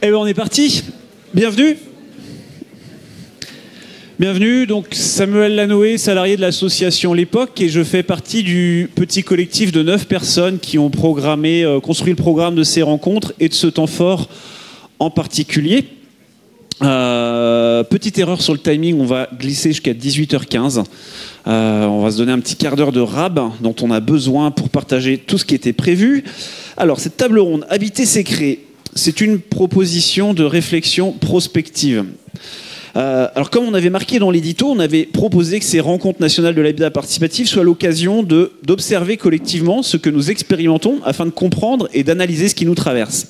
Eh bien, on est parti. Bienvenue. Bienvenue, donc Samuel Lanoé, salarié de l'association L'Époque, et je fais partie du petit collectif de 9 personnes qui ont construit le programme de ces rencontres et de ce temps fort en particulier. Petite erreur sur le timing, on va glisser jusqu'à 18h15. On va se donner un petit quart d'heure de rab dont on a besoin pour partager tout ce qui était prévu. Alors, cette table ronde, Habiter, c'est créer, c'est une proposition de réflexion prospective. Alors, comme on avait marqué dans l'édito, on avait proposé que ces rencontres nationales de l'habitat participatif soient l'occasion d'observer collectivement ce que nous expérimentons afin de comprendre et d'analyser ce qui nous traverse.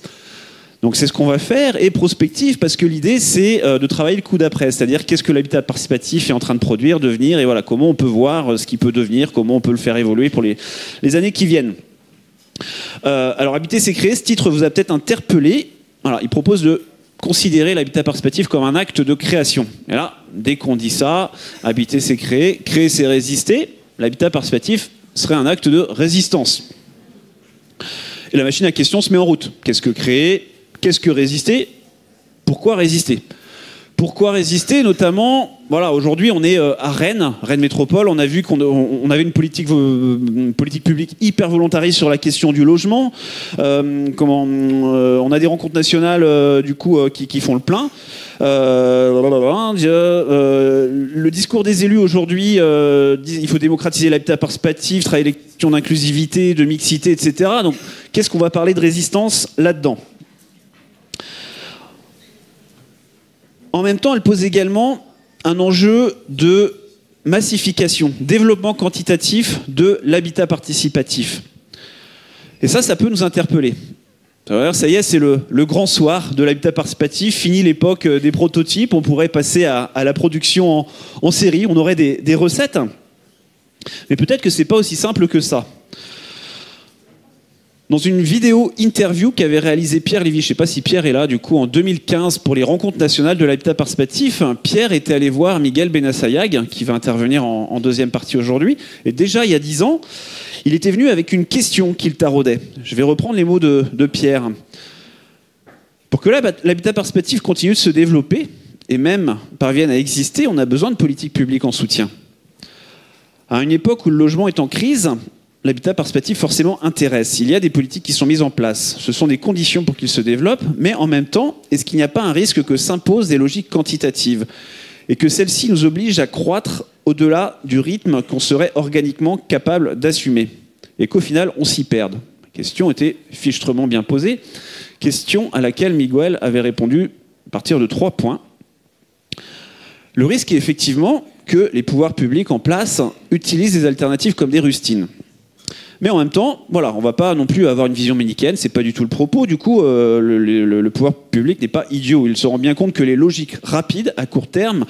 Donc c'est ce qu'on va faire, et prospective, parce que l'idée c'est de travailler le coup d'après, c'est-à-dire qu'est-ce que l'habitat participatif est en train de produire, devenir, et voilà, comment on peut voir ce qu'il peut devenir, comment on peut le faire évoluer pour les années qui viennent. Alors Habiter, c'est créer, ce titre vous a peut-être interpellé. Alors, il propose de considérer l'habitat participatif comme un acte de création. Et là, dès qu'on dit ça, habiter c'est créer c'est résister, l'habitat participatif serait un acte de résistance. Et la machine à question se met en route. Qu'est-ce que créer ? Qu'est-ce que résister ? Pourquoi résister ? Pourquoi résister ? Notamment, voilà, aujourd'hui on est à Rennes Métropole, on a vu qu'on avait une politique publique hyper volontariste sur la question du logement. On a des rencontres nationales qui font le plein. Le discours des élus aujourd'hui, il faut démocratiser l'habitat participatif, travailler les questions d'inclusivité, de mixité, etc. Donc, qu'est-ce qu'on va parler de résistance là-dedans ? En même temps, elle pose également un enjeu de massification, développement quantitatif de l'habitat participatif. Et ça peut nous interpeller. Ça y est, c'est le grand soir de l'habitat participatif, fini l'époque des prototypes, on pourrait passer à la production en série, on aurait des recettes. Mais peut-être que c'est pas aussi simple que ça. Dans une vidéo interview qu'avait réalisée Pierre Lévy, je ne sais pas si Pierre est là, du coup, en 2015, pour les rencontres nationales de l'habitat participatif, Pierre était allé voir Miguel Benassayag, qui va intervenir en deuxième partie aujourd'hui. Et déjà, il y a 10 ans, il était venu avec une question qu'il taraudait. Je vais reprendre les mots de Pierre. Pour que l'habitat participatif continue de se développer, et même parvienne à exister, on a besoin de politiques publiques en soutien. À une époque où le logement est en crise, l'habitat participatif forcément intéresse. Il y a des politiques qui sont mises en place. Ce sont des conditions pour qu'il se développe, mais en même temps, est-ce qu'il n'y a pas un risque que s'imposent des logiques quantitatives et que celles-ci nous obligent à croître au-delà du rythme qu'on serait organiquement capable d'assumer et qu'au final, on s'y perde ? La question était fichtrement bien posée. Question à laquelle Miguel avait répondu à partir de 3 points. Le risque est effectivement que les pouvoirs publics en place utilisent des alternatives comme des rustines. Mais en même temps, voilà, on ne va pas non plus avoir une vision manichéenne, c'est pas du tout le propos. Du coup, le pouvoir public n'est pas idiot. Il se rend bien compte que les logiques rapides, à court terme,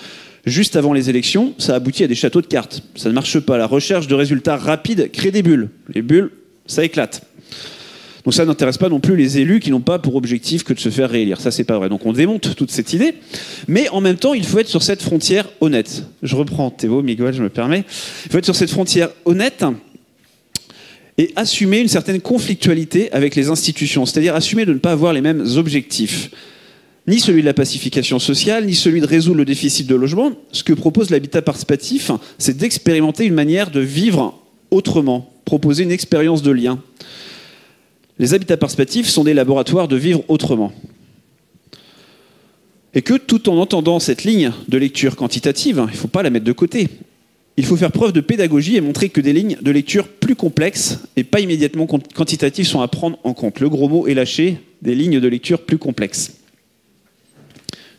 juste avant les élections, ça aboutit à des châteaux de cartes. Ça ne marche pas. La recherche de résultats rapides crée des bulles. Les bulles, ça éclate. Donc ça n'intéresse pas non plus les élus qui n'ont pas pour objectif que de se faire réélire. Ça, c'est pas vrai. Donc on démonte toute cette idée. Mais en même temps, il faut être sur cette frontière honnête. Je reprends Théo, Miguel, je me permets. Il faut être sur cette frontière honnête et assumer une certaine conflictualité avec les institutions, c'est-à-dire assumer de ne pas avoir les mêmes objectifs, ni celui de la pacification sociale, ni celui de résoudre le déficit de logement. Ce que propose l'habitat participatif, c'est d'expérimenter une manière de vivre autrement, proposer une expérience de lien. Les habitats participatifs sont des laboratoires de vivre autrement. Et que tout en entendant cette ligne de lecture quantitative, il ne faut pas la mettre de côté. Il faut faire preuve de pédagogie et montrer que des lignes de lecture plus complexes et pas immédiatement quantitatives sont à prendre en compte. Le gros mot est lâché, des lignes de lecture plus complexes.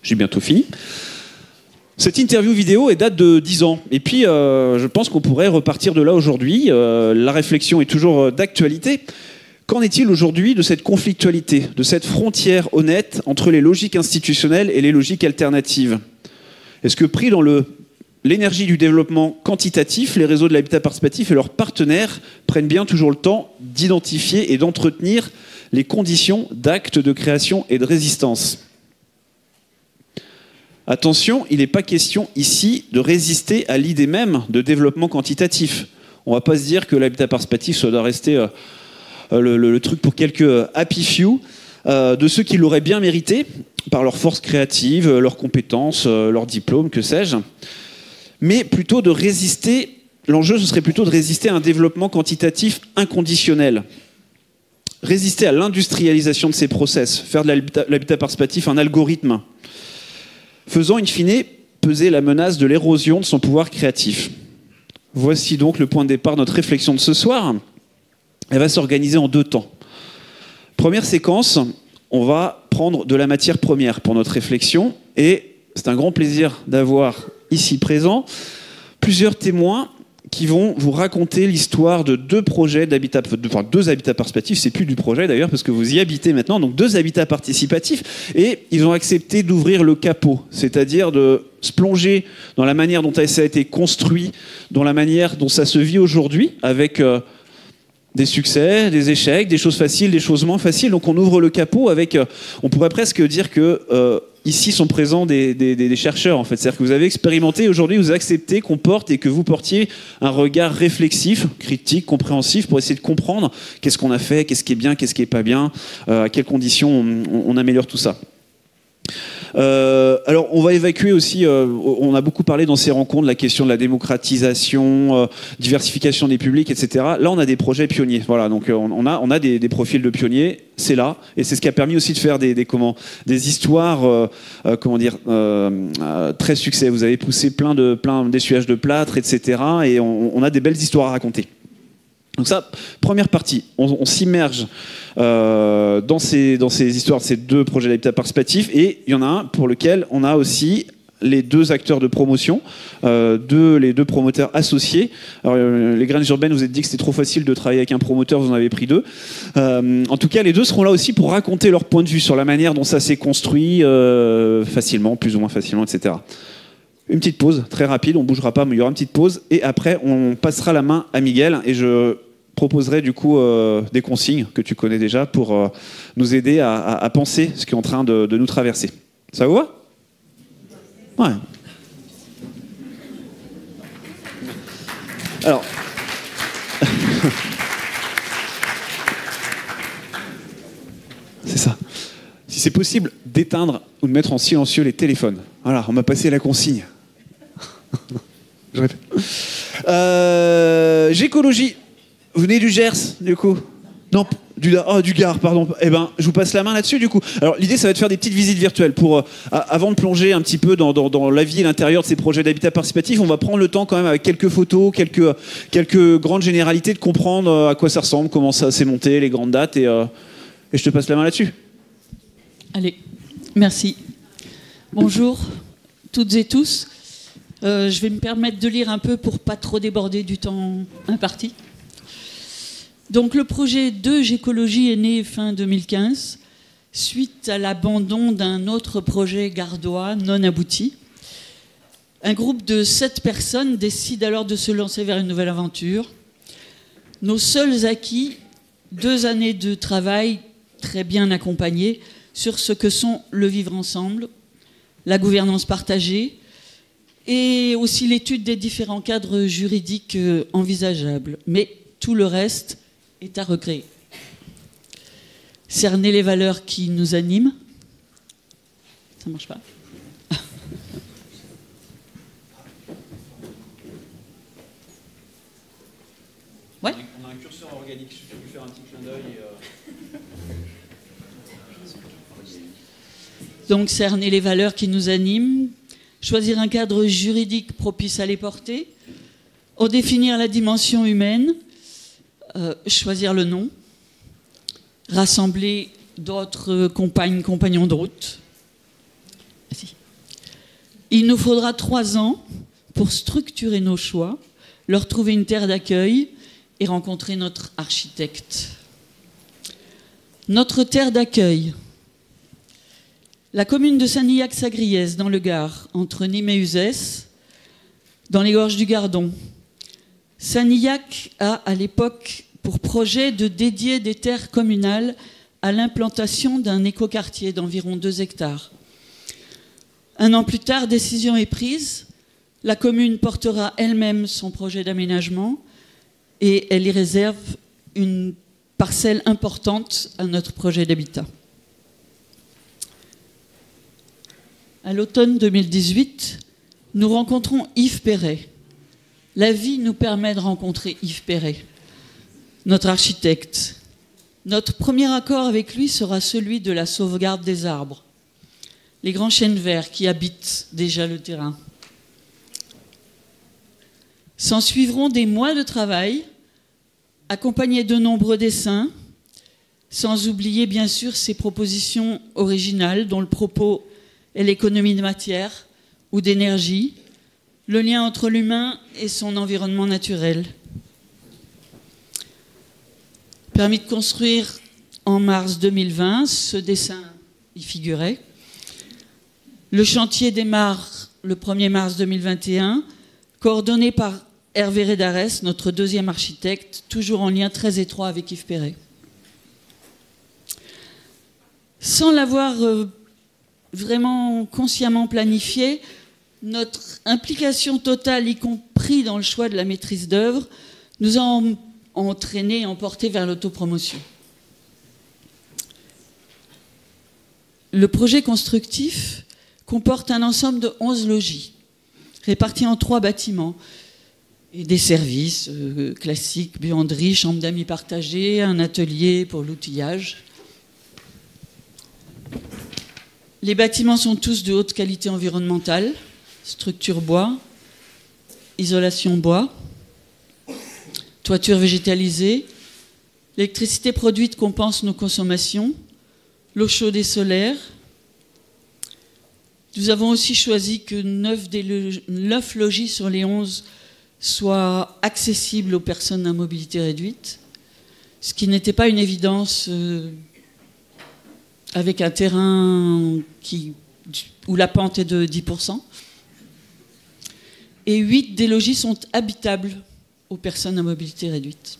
J'ai bientôt fini. Cette interview vidéo date de 10 ans. Et puis, je pense qu'on pourrait repartir de là aujourd'hui. La réflexion est toujours d'actualité. Qu'en est-il aujourd'hui de cette conflictualité, de cette frontière honnête entre les logiques institutionnelles et les logiques alternatives ? Est-ce que pris dans l'énergie du développement quantitatif, les réseaux de l'habitat participatif et leurs partenaires prennent bien toujours le temps d'identifier et d'entretenir les conditions d'actes de création et de résistance ? Attention, il n'est pas question ici de résister à l'idée même de développement quantitatif. On ne va pas se dire que l'habitat participatif, ça doit rester le truc pour quelques happy few. de ceux qui l'auraient bien mérité, par leur force créative, leurs compétences, leur diplôme, que sais-je, mais plutôt de résister. L'enjeu, ce serait plutôt de résister à un développement quantitatif inconditionnel. Résister à l'industrialisation de ces process, faire de l'habitat participatif un algorithme, faisant in fine peser la menace de l'érosion de son pouvoir créatif. Voici donc le point de départ de notre réflexion de ce soir. Elle va s'organiser en 2 temps. Première séquence, on va prendre de la matière première pour notre réflexion, et c'est un grand plaisir d'avoir ici présent plusieurs témoins qui vont vous raconter l'histoire de 2 projets d'habitat, enfin 2 habitats participatifs, c'est plus du projet d'ailleurs parce que vous y habitez maintenant, donc 2 habitats participatifs, et ils ont accepté d'ouvrir le capot, c'est-à-dire de se plonger dans la manière dont ça a été construit, dans la manière dont ça se vit aujourd'hui, avec des succès, des échecs, des choses faciles, des choses moins faciles. Donc on ouvre le capot avec, on pourrait presque dire que ici sont présents des chercheurs en fait. C'est-à-dire que vous avez expérimenté, aujourd'hui vous acceptez qu'on porte et que vous portiez un regard réflexif, critique, compréhensif pour essayer de comprendre qu'est-ce qu'on a fait, qu'est-ce qui est bien, qu'est-ce qui est pas bien, à quelles conditions on améliore tout ça. Alors on va évacuer aussi, on a beaucoup parlé dans ces rencontres la question de la démocratisation, diversification des publics, etc. Là on a des projets pionniers, voilà, donc on a des profils de pionniers, c'est là, et c'est ce qui a permis aussi de faire des histoires très succès. Vous avez poussé plein d'essuyages de plâtre, etc. et on a des belles histoires à raconter. Donc ça, première partie, on s'immerge dans ces histoires, ces 2 projets d'habitat participatif, et il y en a un pour lequel on a aussi les 2 acteurs de promotion, les 2 promoteurs associés. Alors, les graines urbaines, vous êtes dit que c'était trop facile de travailler avec un promoteur, vous en avez pris 2. En tout cas, les 2 seront là aussi pour raconter leur point de vue sur la manière dont ça s'est construit facilement, plus ou moins facilement, etc. Une petite pause, très rapide, on ne bougera pas, mais il y aura une petite pause, et après on passera la main à Miguel, et je proposerai du coup des consignes que tu connais déjà pour nous aider à penser ce qui est en train de nous traverser. Ça vous va ? Ouais. Alors... c'est ça. Si c'est possible, d'éteindre ou de mettre en silencieux les téléphones. Voilà, on m'a passé la consigne. Je répète. Gécologie. Vous venez du Gers, du coup ? Non, du Gard, pardon. Eh ben, je vous passe la main là-dessus, du coup. Alors, l'idée, ça va être de faire des petites visites virtuelles pour, avant de plonger un petit peu dans la vie et l'intérieur de ces projets d'habitat participatif, on va prendre le temps quand même avec quelques photos, quelques grandes généralités de comprendre à quoi ça ressemble, comment ça s'est monté, les grandes dates, et je te passe la main là-dessus. Allez, merci. Bonjour toutes et tous. Je vais me permettre de lire un peu pour pas trop déborder du temps imparti. Donc le projet de Gécologie est né fin 2015 suite à l'abandon d'un autre projet gardois non abouti. Un groupe de 7 personnes décide alors de se lancer vers une nouvelle aventure. Nos seuls acquis, 2 années de travail très bien accompagnées sur ce que sont le vivre ensemble, la gouvernance partagée et aussi l'étude des différents cadres juridiques envisageables. Mais tout le reste est à recréer. Cerner les valeurs qui nous animent. Ça marche pas. Ouais. On a un curseur organique, je peux faire un petit clin d'œil. Donc cerner les valeurs qui nous animent, choisir un cadre juridique propice à les porter, en définir la dimension humaine, choisir le nom, rassembler d'autres compagnons de route. Il nous faudra 3 ans pour structurer nos choix, leur trouver une terre d'accueil et rencontrer notre architecte. Notre terre d'accueil. La commune de Saint-Nillac-Sagriès, dans le Gard, entre Nîmes et Uzès, dans les gorges du Gardon. Saint-Nillac a, à l'époque, pour projet de dédier des terres communales à l'implantation d'un écoquartier d'environ 2 hectares. 1 an plus tard, décision est prise. La commune portera elle-même son projet d'aménagement et elle y réserve une parcelle importante à notre projet d'habitat. À l'automne 2018, nous rencontrons Yves Perret. La vie nous permet de rencontrer Yves Perret, notre architecte. Notre premier accord avec lui sera celui de la sauvegarde des arbres, les grands chênes verts qui habitent déjà le terrain. S'en suivront des mois de travail, accompagnés de nombreux dessins, sans oublier bien sûr ses propositions originales dont le propos est l'économie de matière ou d'énergie, le lien entre l'humain et son environnement naturel. Permis de construire en mars 2020, ce dessin y figurait. Le chantier démarre le 1er mars 2021, coordonné par Hervé Rédarès, notre deuxième architecte, toujours en lien très étroit avec Yves Perret. Sans l'avoir vraiment consciemment planifié, notre implication totale, y compris dans le choix de la maîtrise d'œuvre, nous a entraîné et emporté vers l'autopromotion. Le projet constructif comporte un ensemble de 11 logis, répartis en 3 bâtiments, et des services classiques, buanderie, chambre d'amis partagée, un atelier pour l'outillage. Les bâtiments sont tous de haute qualité environnementale, structure bois, isolation bois, toiture végétalisée, l'électricité produite compense nos consommations, l'eau chaude et solaire. Nous avons aussi choisi que 9 logis sur les 11 soient accessibles aux personnes à mobilité réduite, ce qui n'était pas une évidence avec un terrain où la pente est de 10%. Et 8 des logis sont habitables aux personnes à mobilité réduite.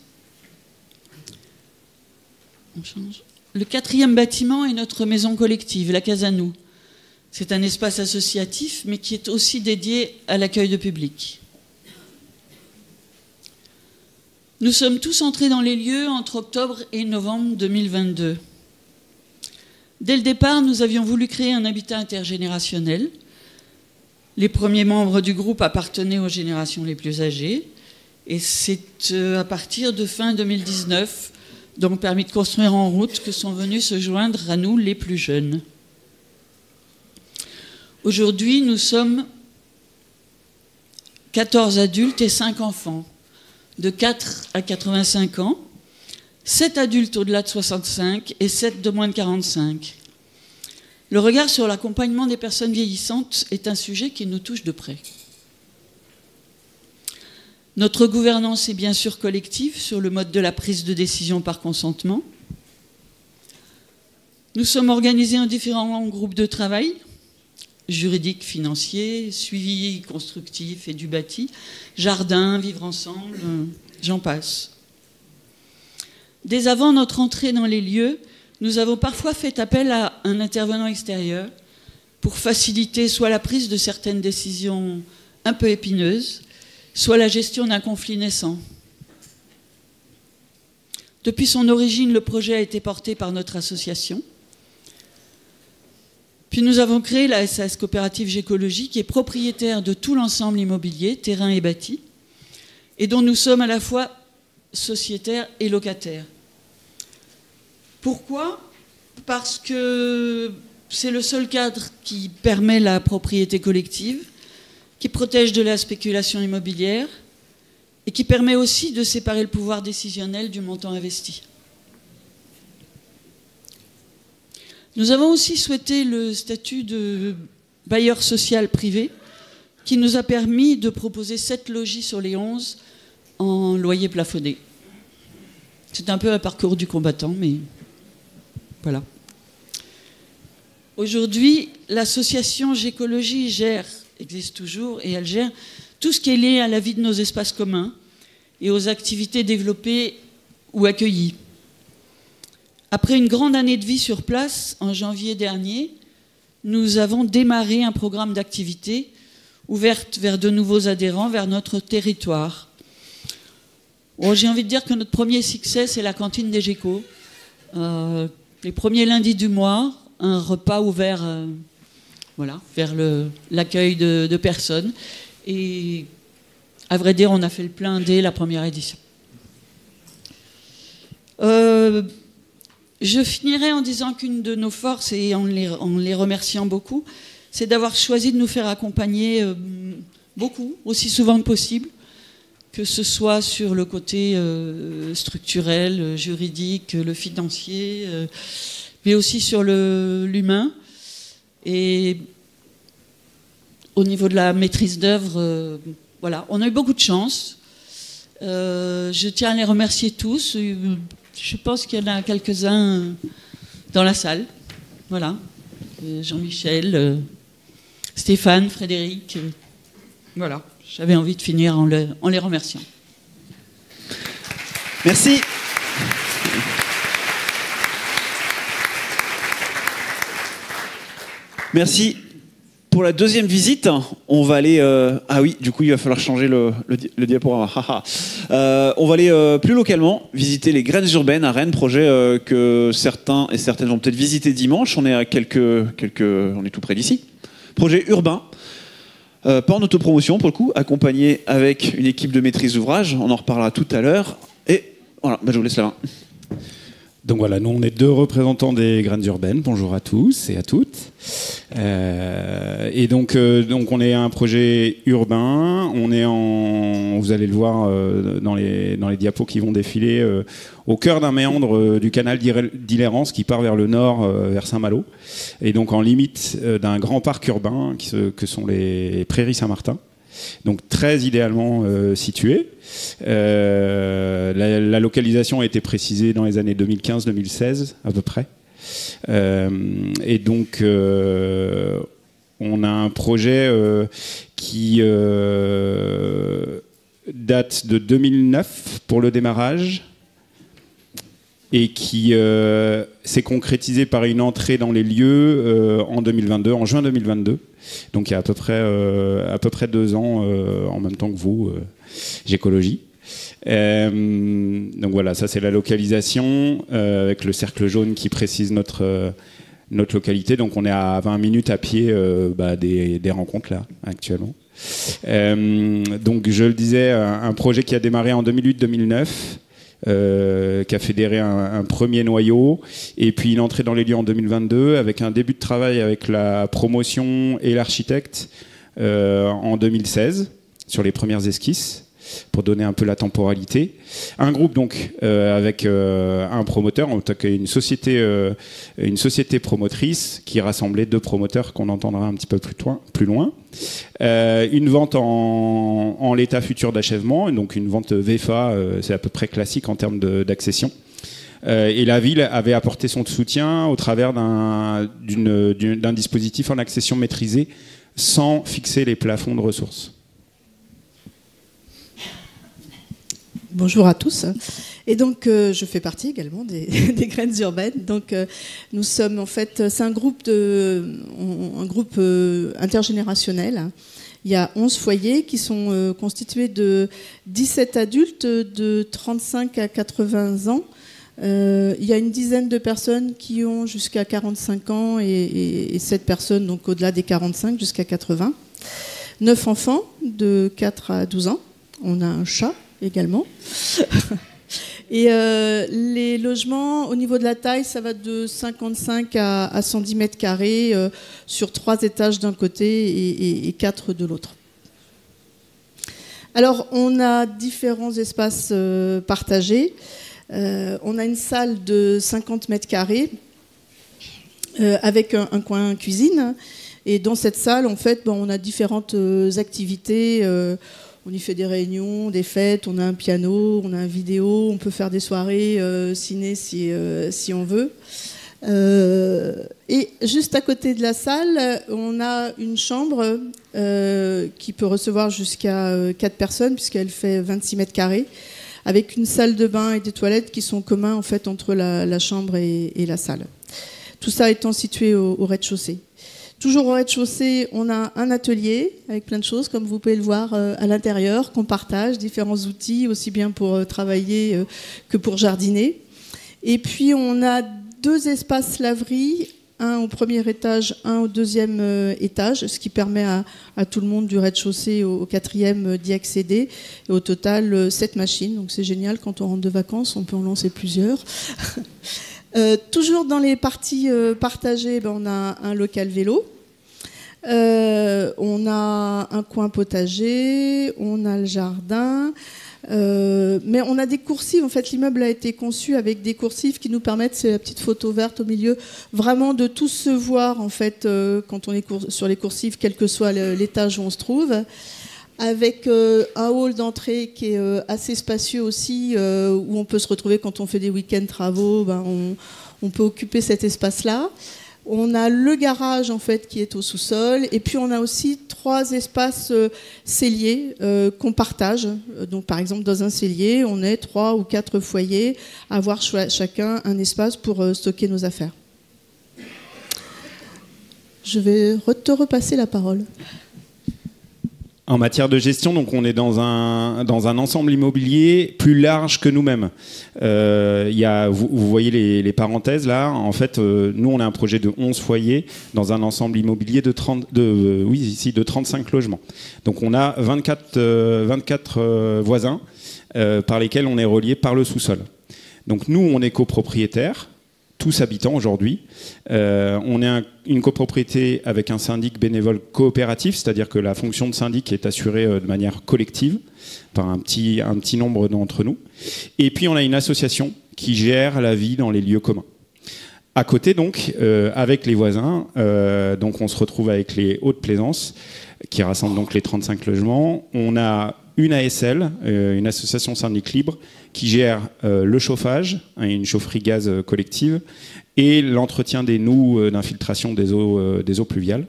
On change. Le 4e bâtiment est notre maison collective, la Casanou. C'est un espace associatif, mais qui est aussi dédié à l'accueil de public. Nous sommes tous entrés dans les lieux entre octobre et novembre 2022. Dès le départ, nous avions voulu créer un habitat intergénérationnel. Les premiers membres du groupe appartenaient aux générations les plus âgées. Et c'est à partir de fin 2019, donc permis de construire en route, que sont venus se joindre à nous les plus jeunes. Aujourd'hui, nous sommes 14 adultes et 5 enfants, de 4 à 85 ans, 7 adultes au-delà de 65 et 7 de moins de 45. Le regard sur l'accompagnement des personnes vieillissantes est un sujet qui nous touche de près. Notre gouvernance est bien sûr collective sur le mode de la prise de décision par consentement. Nous sommes organisés en différents groupes de travail, juridiques, financiers, suivi constructif et du bâti, jardin, vivre ensemble, j'en passe. Dès avant notre entrée dans les lieux, nous avons parfois fait appel à un intervenant extérieur pour faciliter soit la prise de certaines décisions un peu épineuses, soit la gestion d'un conflit naissant. Depuis son origine, le projet a été porté par notre association. Puis nous avons créé la SAS Coopérative Gécologie, qui est propriétaire de tout l'ensemble immobilier, terrain et bâti, et dont nous sommes à la fois sociétaires et locataires. Pourquoi ? Parce que c'est le seul cadre qui permet la propriété collective, qui protège de la spéculation immobilière et qui permet aussi de séparer le pouvoir décisionnel du montant investi. Nous avons aussi souhaité le statut de bailleur social privé qui nous a permis de proposer 7 logis sur les 11 en loyer plafonné. C'est un peu un parcours du combattant, mais voilà. Aujourd'hui, l'association Gécologie existe toujours et elle gère tout ce qui est lié à la vie de nos espaces communs et aux activités développées ou accueillies. Après une grande année de vie sur place, en janvier dernier, nous avons démarré un programme d'activités ouverte vers de nouveaux adhérents, vers notre territoire. Bon, j'ai envie de dire que notre premier succès, c'est la cantine des Géco. Les premiers lundis du mois, un repas ouvert voilà, vers l'accueil de personnes. Et à vrai dire, on a fait le plein dès la première édition. Je finirai en disant qu'une de nos forces, et en les remerciant beaucoup, c'est d'avoir choisi de nous faire accompagner beaucoup, aussi souvent que possible, que ce soit sur le côté structurel, juridique, le financier, mais aussi sur l'humain. Et au niveau de la maîtrise d'œuvre, voilà, on a eu beaucoup de chance. Je tiens à les remercier tous. Je pense qu'il y en a quelques-uns dans la salle. Voilà. Jean-Michel, Stéphane, Frédéric. Voilà. J'avais envie de finir en les remerciant. Merci. Merci. Pour la deuxième visite, on va aller... ah oui, du coup, il va falloir changer le diaporama. On va aller plus localement, visiter les graines urbaines à Rennes, projet que certains et certaines vont peut-être visiter dimanche. On est à on est tout près d'ici. Projet urbain, pas en autopromotion pour le coup, accompagné avec une équipe de maîtrise d'ouvrage. On en reparlera tout à l'heure. Et voilà, je vous laisse la main. Donc voilà, nous on est deux représentants des graines urbaines. Bonjour à tous et à toutes. Et donc on est un projet urbain. On est vous allez le voir dans les diapos qui vont défiler, au cœur d'un méandre du canal d'Illérance qui part vers le nord, vers Saint-Malo. Et donc en limite d'un grand parc urbain que sont les Prairies Saint-Martin. Donc très idéalement situé. La localisation a été précisée dans les années 2015-2016 à peu près. Et donc on a un projet qui date de 2009 pour le démarrage et qui s'est concrétisé par une entrée dans les lieux en 2022, en juin 2022. Donc il y a à peu près 2 ans, en même temps que vous, Gécologie. Donc voilà, ça c'est la localisation, avec le cercle jaune qui précise notre localité. Donc on est à 20 minutes à pied des rencontres là, actuellement. Donc je le disais, un projet qui a démarré en 2008-2009. Qui a fédéré un premier noyau et puis une entrée dans les lieux en 2022 avec un début de travail avec la promotion et l'architecte en 2016 sur les premières esquisses pour donner un peu la temporalité. Un groupe donc avec un promoteur, en tout cas une société promotrice qui rassemblait 2 promoteurs qu'on entendra un petit peu plus loin. Une vente en l'état futur d'achèvement, donc une vente VFA, c'est à peu près classique en termes d'accession. Et la ville avait apporté son soutien au travers d'un dispositif en accession maîtrisée sans fixer les plafonds de ressources. Bonjour à tous. Et donc, je fais partie également des graines urbaines. Donc, nous sommes en fait, c'est un groupe intergénérationnel. Il y a 11 foyers qui sont constitués de 17 adultes de 35 à 80 ans. Il y a une dizaine de personnes qui ont jusqu'à 45 ans et 7 personnes, donc au-delà des 45 jusqu'à 80. 9 enfants de 4 à 12 ans. On a un chat également. Et les logements, au niveau de la taille, ça va de 55 à 110 mètres carrés sur 3 étages d'un côté et 4 de l'autre. Alors, on a différents espaces partagés. On a une salle de 50 mètres carrés avec un coin cuisine. Et dans cette salle, en fait, on a différentes activités. On y fait des réunions, des fêtes, on a un piano, on a un vidéo, on peut faire des soirées ciné si on veut. Et juste à côté de la salle, on a une chambre qui peut recevoir jusqu'à 4 personnes puisqu'elle fait 26 mètres carrés, avec une salle de bain et des toilettes qui sont communs en fait entre la chambre et la salle. Tout ça étant situé au rez-de-chaussée. Toujours au rez-de-chaussée, on a un atelier avec plein de choses, comme vous pouvez le voir à l'intérieur, qu'on partage, différents outils, aussi bien pour travailler que pour jardiner. Et puis, on a 2 espaces laverie un au premier étage, un au deuxième étage, ce qui permet à tout le monde du rez-de-chaussée au quatrième d'y accéder. Et au total, 7 machines. Donc c'est génial, quand on rentre de vacances, on peut en lancer plusieurs. Toujours dans les parties partagées, on a un local vélo. On a un coin potager, on a le jardin. Mais on a des coursives. En fait, l'immeuble a été conçu avec des coursives qui nous permettent, c'est la petite photo verte au milieu, vraiment de tous se voir en fait quand on est sur les coursives, quel que soit l'étage où on se trouve, avec un hall d'entrée qui est assez spacieux aussi, où on peut se retrouver quand on fait des week-ends travaux. On peut occuper cet espace-là. On a le garage en fait qui est au sous-sol, et puis on a aussi 3 espaces celliers qu'on partage. Donc par exemple dans un cellier, on est 3 ou 4 foyers à avoir chacun un espace pour stocker nos affaires. Je vais te repasser la parole. En matière de gestion, donc on est dans un ensemble immobilier plus large que nous-mêmes. Vous voyez les parenthèses là. En fait, nous on a un projet de 11 foyers dans un ensemble immobilier de 35 logements. Donc on a 24 voisins par lesquels on est relié par le sous-sol. Donc nous on est copropriétaires, tous habitants aujourd'hui. On est une copropriété avec un syndic bénévole coopératif, c'est-à-dire que la fonction de syndic est assurée de manière collective par un petit nombre d'entre nous. Et puis on a une association qui gère la vie dans les lieux communs. À côté donc, avec les voisins, donc on se retrouve avec les Hauts-de-Plaisance, qui rassemblent donc les 35 logements. On a une ASL, une association syndic libre, qui gère le chauffage, une chaufferie gaz collective, et l'entretien des noues d'infiltration des eaux pluviales.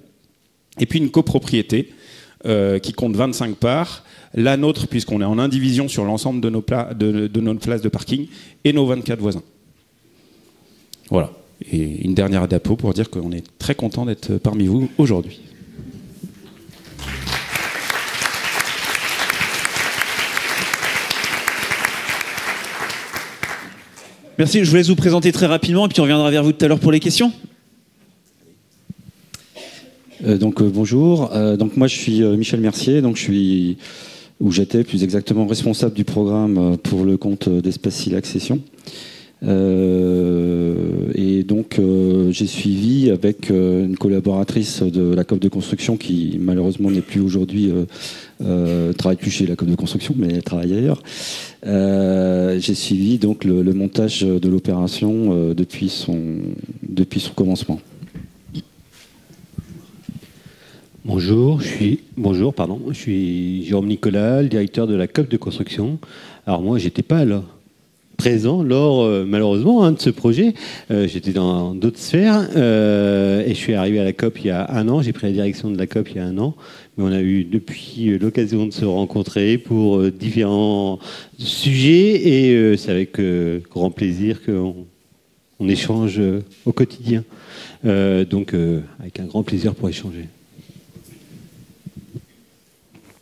Et puis une copropriété qui compte 25 parts, la nôtre, puisqu'on est en indivision sur l'ensemble de nos places de parking, et nos 24 voisins. Voilà. Et une dernière diapo pour dire qu'on est très content d'être parmi vous aujourd'hui. Merci, je vous laisse vous présenter très rapidement et puis on reviendra vers vous tout à l'heure pour les questions. Bonjour, donc moi je suis Michel Mercier, donc j'étais plus exactement responsable du programme pour le compte d'Espace Accession. Et donc j'ai suivi avec une collaboratrice de la COP de construction qui malheureusement n'est plus aujourd'hui, travaille plus chez la COP de construction mais elle travaille ailleurs. J'ai suivi donc le montage de l'opération depuis son commencement. Bonjour, je suis Jérôme Nicolas, le directeur de la COP de construction. Alors moi, j'étais pas là présent lors, malheureusement, de ce projet. J'étais dans d'autres sphères et je suis arrivé à la COP il y a 1 an. J'ai pris la direction de la COP il y a 1 an. Mais on a eu depuis l'occasion de se rencontrer pour différents sujets et c'est avec grand plaisir qu'on échange au quotidien. Donc avec un grand plaisir pour échanger.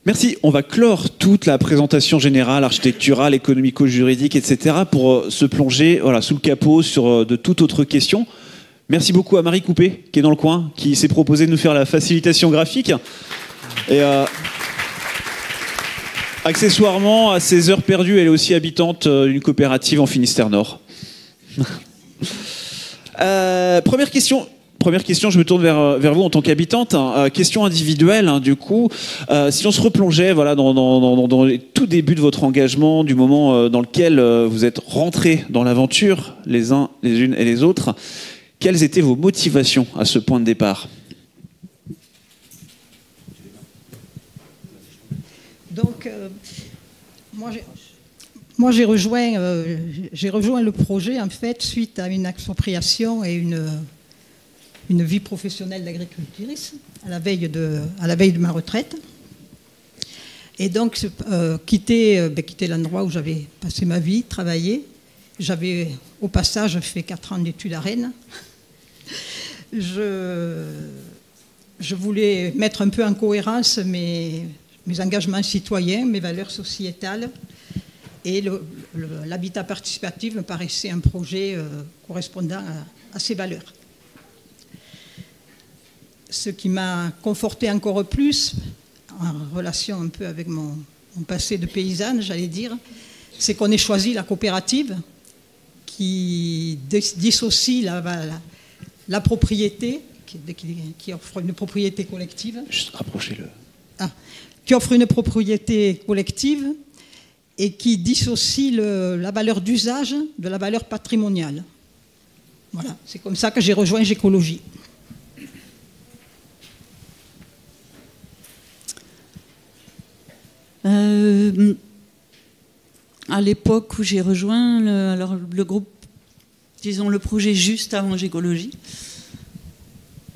Merci. On va clore toute la présentation générale, architecturale, économico-juridique, etc. pour se plonger sous le capot sur de toute autre question. Merci beaucoup à Marie Coupé, qui est dans le coin, qui s'est proposé de nous faire la facilitation graphique. Et accessoirement, à ses heures perdues, elle est aussi habitante d'une coopérative en Finistère Nord. Première question, je me tourne vers vous en tant qu'habitante. Question individuelle, du coup. Si on se replongeait dans les tout débuts de votre engagement, du moment dans lequel vous êtes rentrés dans l'aventure, les uns, les unes et les autres, quelles étaient vos motivations à ce point de départ ? Donc, moi j'ai rejoint le projet en fait suite à une expropriation et une vie professionnelle d'agricultrice à la veille de ma retraite. Et donc quitter l'endroit où j'avais passé ma vie, travaillé. J'avais au passage fait 4 ans d'études à Rennes. Je voulais mettre un peu en cohérence mes engagements citoyens, mes valeurs sociétales. Et l'habitat participatif me paraissait un projet correspondant à ces valeurs. ce qui m'a conforté encore plus, en relation un peu avec mon passé de paysanne, j'allais dire, c'est qu'on ait choisi la coopérative qui dissocie la propriété, qui offre une propriété collective. Juste rapprochez-le. Qui offre une propriété collective et qui dissocie la valeur d'usage de la valeur patrimoniale. Voilà, c'est comme ça que j'ai rejoint Gécologie. À l'époque où j'ai rejoint le groupe, disons le projet juste avant Gécologie,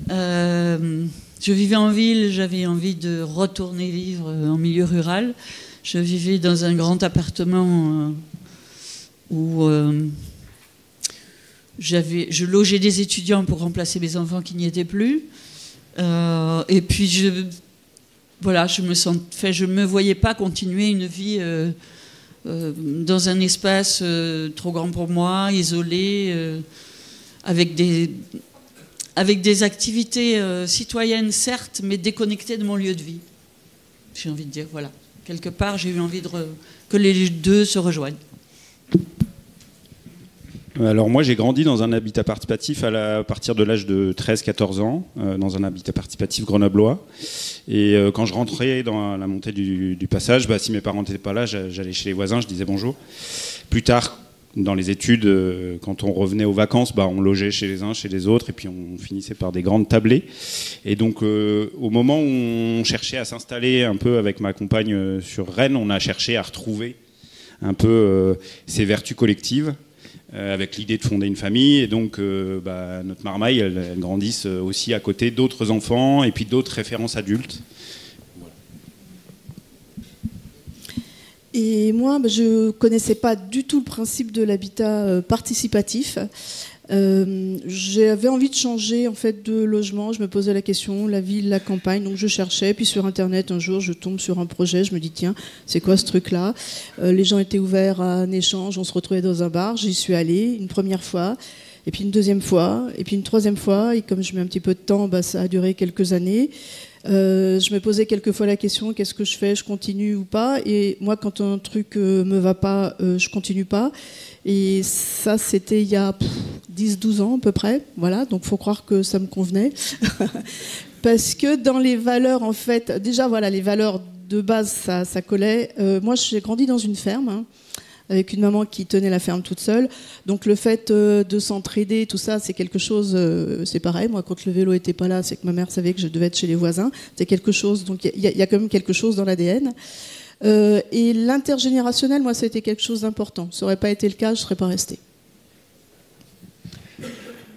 je vivais en ville, j'avais envie de retourner vivre en milieu rural. Je vivais dans un grand appartement où je logeais des étudiants pour remplacer mes enfants qui n'y étaient plus. Et puis je me voyais pas continuer une vie dans un espace trop grand pour moi, isolé, avec des activités citoyennes certes, mais déconnectées de mon lieu de vie. J'ai envie de dire, voilà. Quelque part, j'ai eu envie que les deux se rejoignent. Alors moi, j'ai grandi dans un habitat participatif à partir de l'âge de 13-14 ans, dans un habitat participatif grenoblois. Et quand je rentrais dans la montée du passage, si mes parents n'étaient pas là, j'allais chez les voisins, je disais bonjour. Plus tard, dans les études, quand on revenait aux vacances, on logeait chez les uns, chez les autres, et puis on finissait par des grandes tablées. Et donc, au moment où on cherchait à s'installer un peu avec ma compagne sur Rennes, on a cherché à retrouver un peu ces vertus collectives, avec l'idée de fonder une famille. Et donc, notre marmaille, elle grandisse aussi à côté d'autres enfants, et puis d'autres références adultes. Et moi, je ne connaissais pas du tout le principe de l'habitat participatif. J'avais envie de changer en fait de logement. Je me posais la question, la ville, la campagne. Donc je cherchais. Puis sur Internet, un jour, je tombe sur un projet. Je me dis, tiens, c'est quoi ce truc-là ? Les gens étaient ouverts à un échange. On se retrouvait dans un bar. J'y suis allée une première fois. Et puis une deuxième fois. Et puis une troisième fois. Et comme je mets un petit peu de temps, ça a duré quelques années. Je me posais quelquefois la question, qu'est-ce que je fais ? Je continue ou pas ? Et moi, quand un truc me va pas, je continue pas. Et ça, c'était il y a 10-12 ans à peu près. Voilà, donc il faut croire que ça me convenait. Parce que dans les valeurs, en fait, déjà, voilà, les valeurs de base, ça collait. Moi, j'ai grandi dans une ferme, avec une maman qui tenait la ferme toute seule. Donc le fait de s'entraider, tout ça, c'est quelque chose, c'est pareil. Moi, quand le vélo n'était pas là, c'est que ma mère savait que je devais être chez les voisins. C'est quelque chose, donc il y a quand même quelque chose dans l'ADN. Et l'intergénérationnel, moi, ça a été quelque chose d'important. Ça n'aurait pas été le cas, je ne serais pas restée.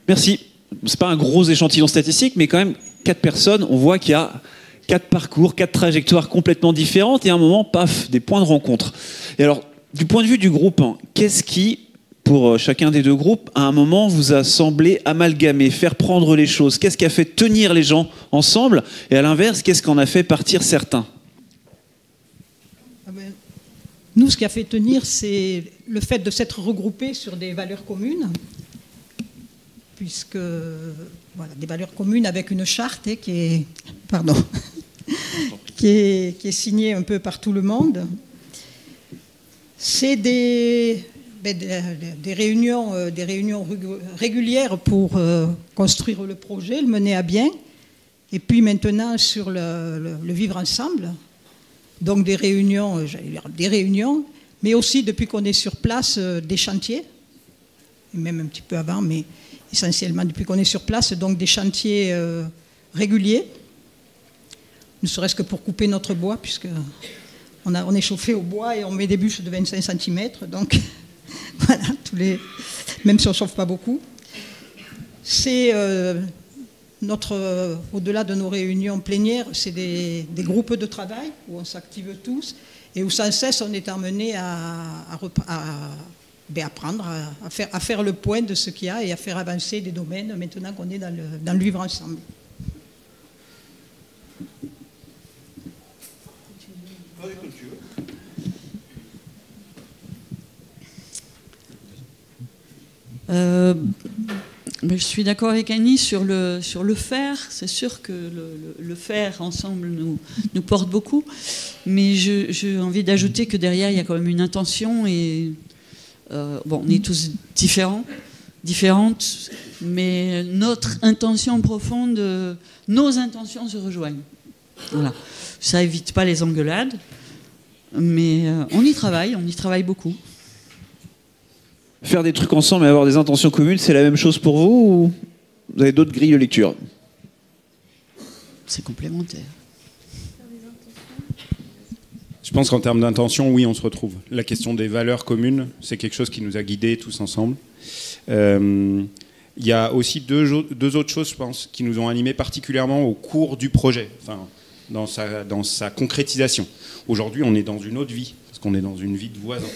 Merci. C'est pas un gros échantillon statistique, mais quand même, 4 personnes, on voit qu'il y a 4 parcours, 4 trajectoires complètement différentes, et à un moment, paf, des points de rencontre. Et alors, du point de vue du groupe, qu'est-ce qui, pour chacun des deux groupes, à un moment vous a semblé amalgamer, faire prendre les choses ? Qu'est-ce qui a fait tenir les gens ensemble ? Et à l'inverse, qu'est-ce qu'en a fait partir certains ? Nous, ce qui a fait tenir, c'est le fait de s'être regroupés sur des valeurs communes, puisque, voilà, des valeurs communes avec une charte qui est signée un peu par tout le monde. C'est des réunions régulières pour construire le projet, le mener à bien. Et puis maintenant, sur le vivre ensemble. Donc des réunions, mais aussi depuis qu'on est sur place, des chantiers. Et même un petit peu avant, mais essentiellement depuis qu'on est sur place, donc des chantiers réguliers. Ne serait-ce que pour couper notre bois, puisque... On est chauffé au bois et on met des bûches de 25 cm, donc voilà, même si on ne chauffe pas beaucoup. C'est au-delà de nos réunions plénières, c'est des groupes de travail où on s'active tous et où sans cesse on est amené à apprendre, à faire le point de ce qu'il y a et à faire avancer des domaines maintenant qu'on est dans le vivre ensemble. Mais je suis d'accord avec Annie sur le faire. C'est sûr que le faire ensemble nous porte beaucoup. Mais j'ai envie d'ajouter que derrière, il y a quand même une intention. Et bon, on est tous différentes, mais notre intention profonde, nos intentions se rejoignent. Voilà. Ça évite pas les engueulades, mais on y travaille beaucoup. Faire des trucs ensemble et avoir des intentions communes, c'est la même chose pour vous ou vous avez d'autres grilles de lecture? C'est complémentaire. Je pense qu'en termes d'intention, oui, on se retrouve. La question des valeurs communes, c'est quelque chose qui nous a guidés tous ensemble. Il y a aussi deux autres choses, je pense, qui nous ont animés particulièrement au cours du projet, enfin, dans sa concrétisation. Aujourd'hui, on est dans une autre vie, parce qu'on est dans une vie de voisin.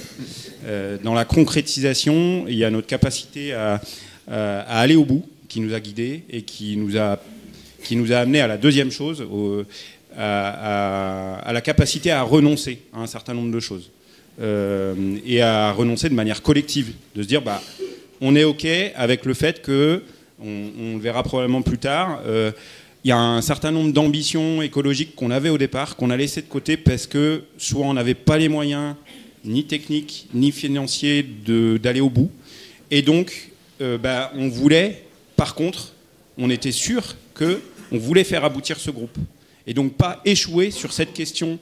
Dans la concrétisation, il y a notre capacité à aller au bout, qui nous a guidés et qui nous a amené à la deuxième chose, à la capacité à renoncer à un certain nombre de choses. Et à renoncer de manière collective, de se dire, on est OK avec le fait que, on le verra probablement plus tard, il y a un certain nombre d'ambitions écologiques qu'on avait au départ, qu'on a laissé de côté parce que soit on n'avait pas les moyens, ni techniques, ni financiers, d'aller au bout. Et donc, on voulait, par contre, on était sûr qu'on voulait faire aboutir ce groupe. Et donc pas échouer sur cette question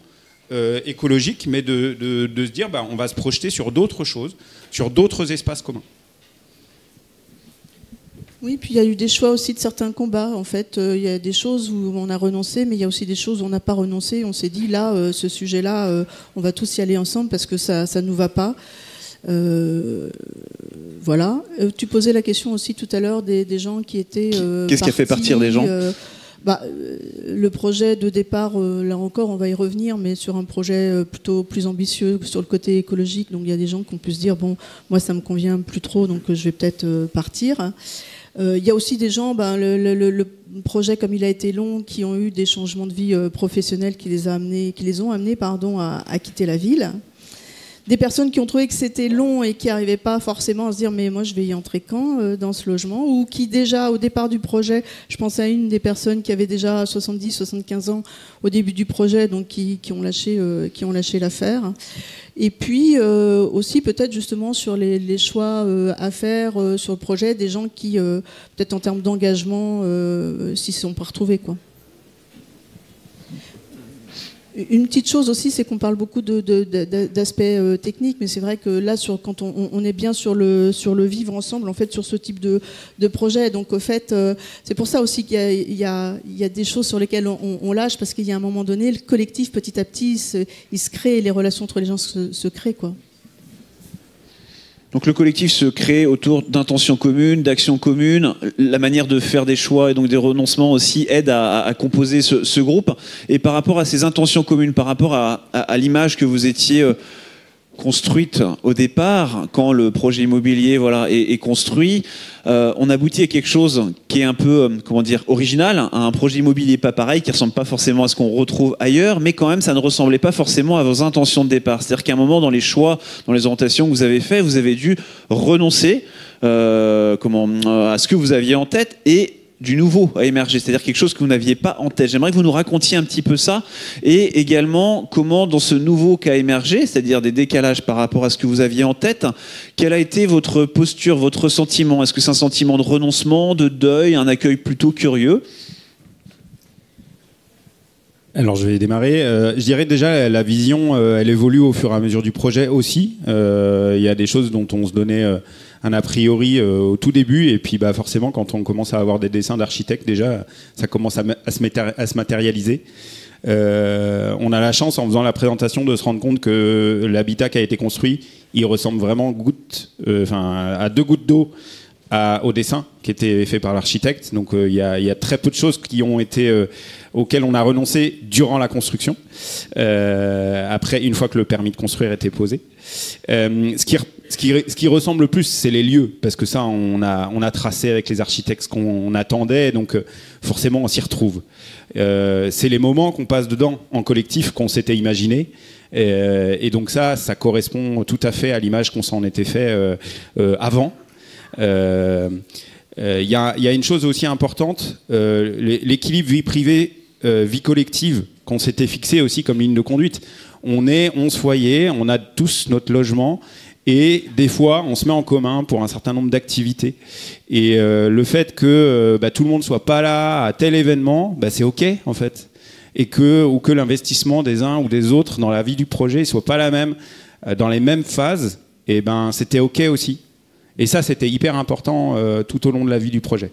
écologique, mais de se dire, on va se projeter sur d'autres choses, sur d'autres espaces communs. Oui, puis il y a eu des choix aussi de certains combats. En fait, il y a des choses où on a renoncé, mais il y a aussi des choses où on n'a pas renoncé. On s'est dit, là, ce sujet-là, on va tous y aller ensemble parce que ça ne nous va pas. Voilà. Tu posais la question aussi tout à l'heure des gens qui étaient Qu'est-ce qui a fait partir des gens le projet de départ, là encore, on va y revenir, mais sur un projet plutôt plus ambitieux sur le côté écologique. Donc il y a des gens qui ont pu se dire, bon, moi ça me convient plus trop, donc je vais peut-être partir. Il y a aussi des gens, le projet comme il a été long, qui ont eu des changements de vie professionnels qui les ont amenés à quitter la ville. Des personnes qui ont trouvé que c'était long et qui n'arrivaient pas forcément à se dire mais moi je vais y entrer quand dans ce logement, ou qui déjà au départ du projet, je pense à une des personnes qui avait déjà 70-75 ans au début du projet, donc qui ont lâché l'affaire. Et puis aussi peut-être justement sur les choix à faire sur le projet, des gens qui peut-être en termes d'engagement s'y sont pas retrouvés, quoi. Une petite chose aussi, c'est qu'on parle beaucoup d'aspects techniques, mais c'est vrai que là, quand on est bien sur le vivre ensemble, en fait, sur ce type de projet. Donc, au fait, c'est pour ça aussi qu'il y a des choses sur lesquelles on lâche, parce qu'il y a un moment donné, le collectif, petit à petit, il se crée, les relations entre les gens se créent, quoi. Donc le collectif se crée autour d'intentions communes, d'actions communes. La manière de faire des choix et donc des renoncements aussi aide à composer ce groupe. Et par rapport à ces intentions communes, par rapport à l'image que vous étiez construite au départ, quand le projet immobilier est construit, on aboutit à quelque chose qui est un peu original, à un projet immobilier pas pareil, qui ressemble pas forcément à ce qu'on retrouve ailleurs, mais quand même ça ne ressemblait pas forcément à vos intentions de départ. C'est-à-dire qu'à un moment dans les choix, dans les orientations que vous avez fait, vous avez dû renoncer à ce que vous aviez en tête et du nouveau à émerger, c'est-à-dire quelque chose que vous n'aviez pas en tête. J'aimerais que vous nous racontiez un petit peu ça, et également comment dans ce nouveau qui a émergé, c'est-à-dire des décalages par rapport à ce que vous aviez en tête, quelle a été votre posture, votre sentiment? Est-ce que c'est un sentiment de renoncement, de deuil, un accueil plutôt curieux? Alors je vais démarrer. Je dirais déjà la vision, elle évolue au fur et à mesure du projet aussi. Il y a des choses dont on se donnait un a priori au tout début, et puis forcément quand on commence à avoir des dessins d'architectes, déjà ça commence à se matérialiser. On a la chance en faisant la présentation de se rendre compte que l'habitat qui a été construit, il ressemble vraiment à 2 gouttes d'eau au dessin qui était fait par l'architecte. Donc il y a très peu de choses qui ont été auxquelles on a renoncé durant la construction, après, une fois que le permis de construire était posé. Ce qui ressemble le plus, c'est les lieux, parce que ça, on a tracé avec les architectes ce qu'on attendait, donc forcément, on s'y retrouve. C'est les moments qu'on passe dedans, en collectif, qu'on s'était imaginé, et donc ça correspond tout à fait à l'image qu'on s'en était fait avant. Il y a une chose aussi importante, l'équilibre vie privée, vie collective, qu'on s'était fixé aussi comme ligne de conduite. On est 11 foyers, on a tous notre logement, et des fois, on se met en commun pour un certain nombre d'activités. Et le fait que tout le monde soit pas là à tel événement, c'est OK, en fait. Ou que l'investissement des uns ou des autres dans la vie du projet soit pas la même, dans les mêmes phases, et c'était OK aussi. Et ça, c'était hyper important tout au long de la vie du projet.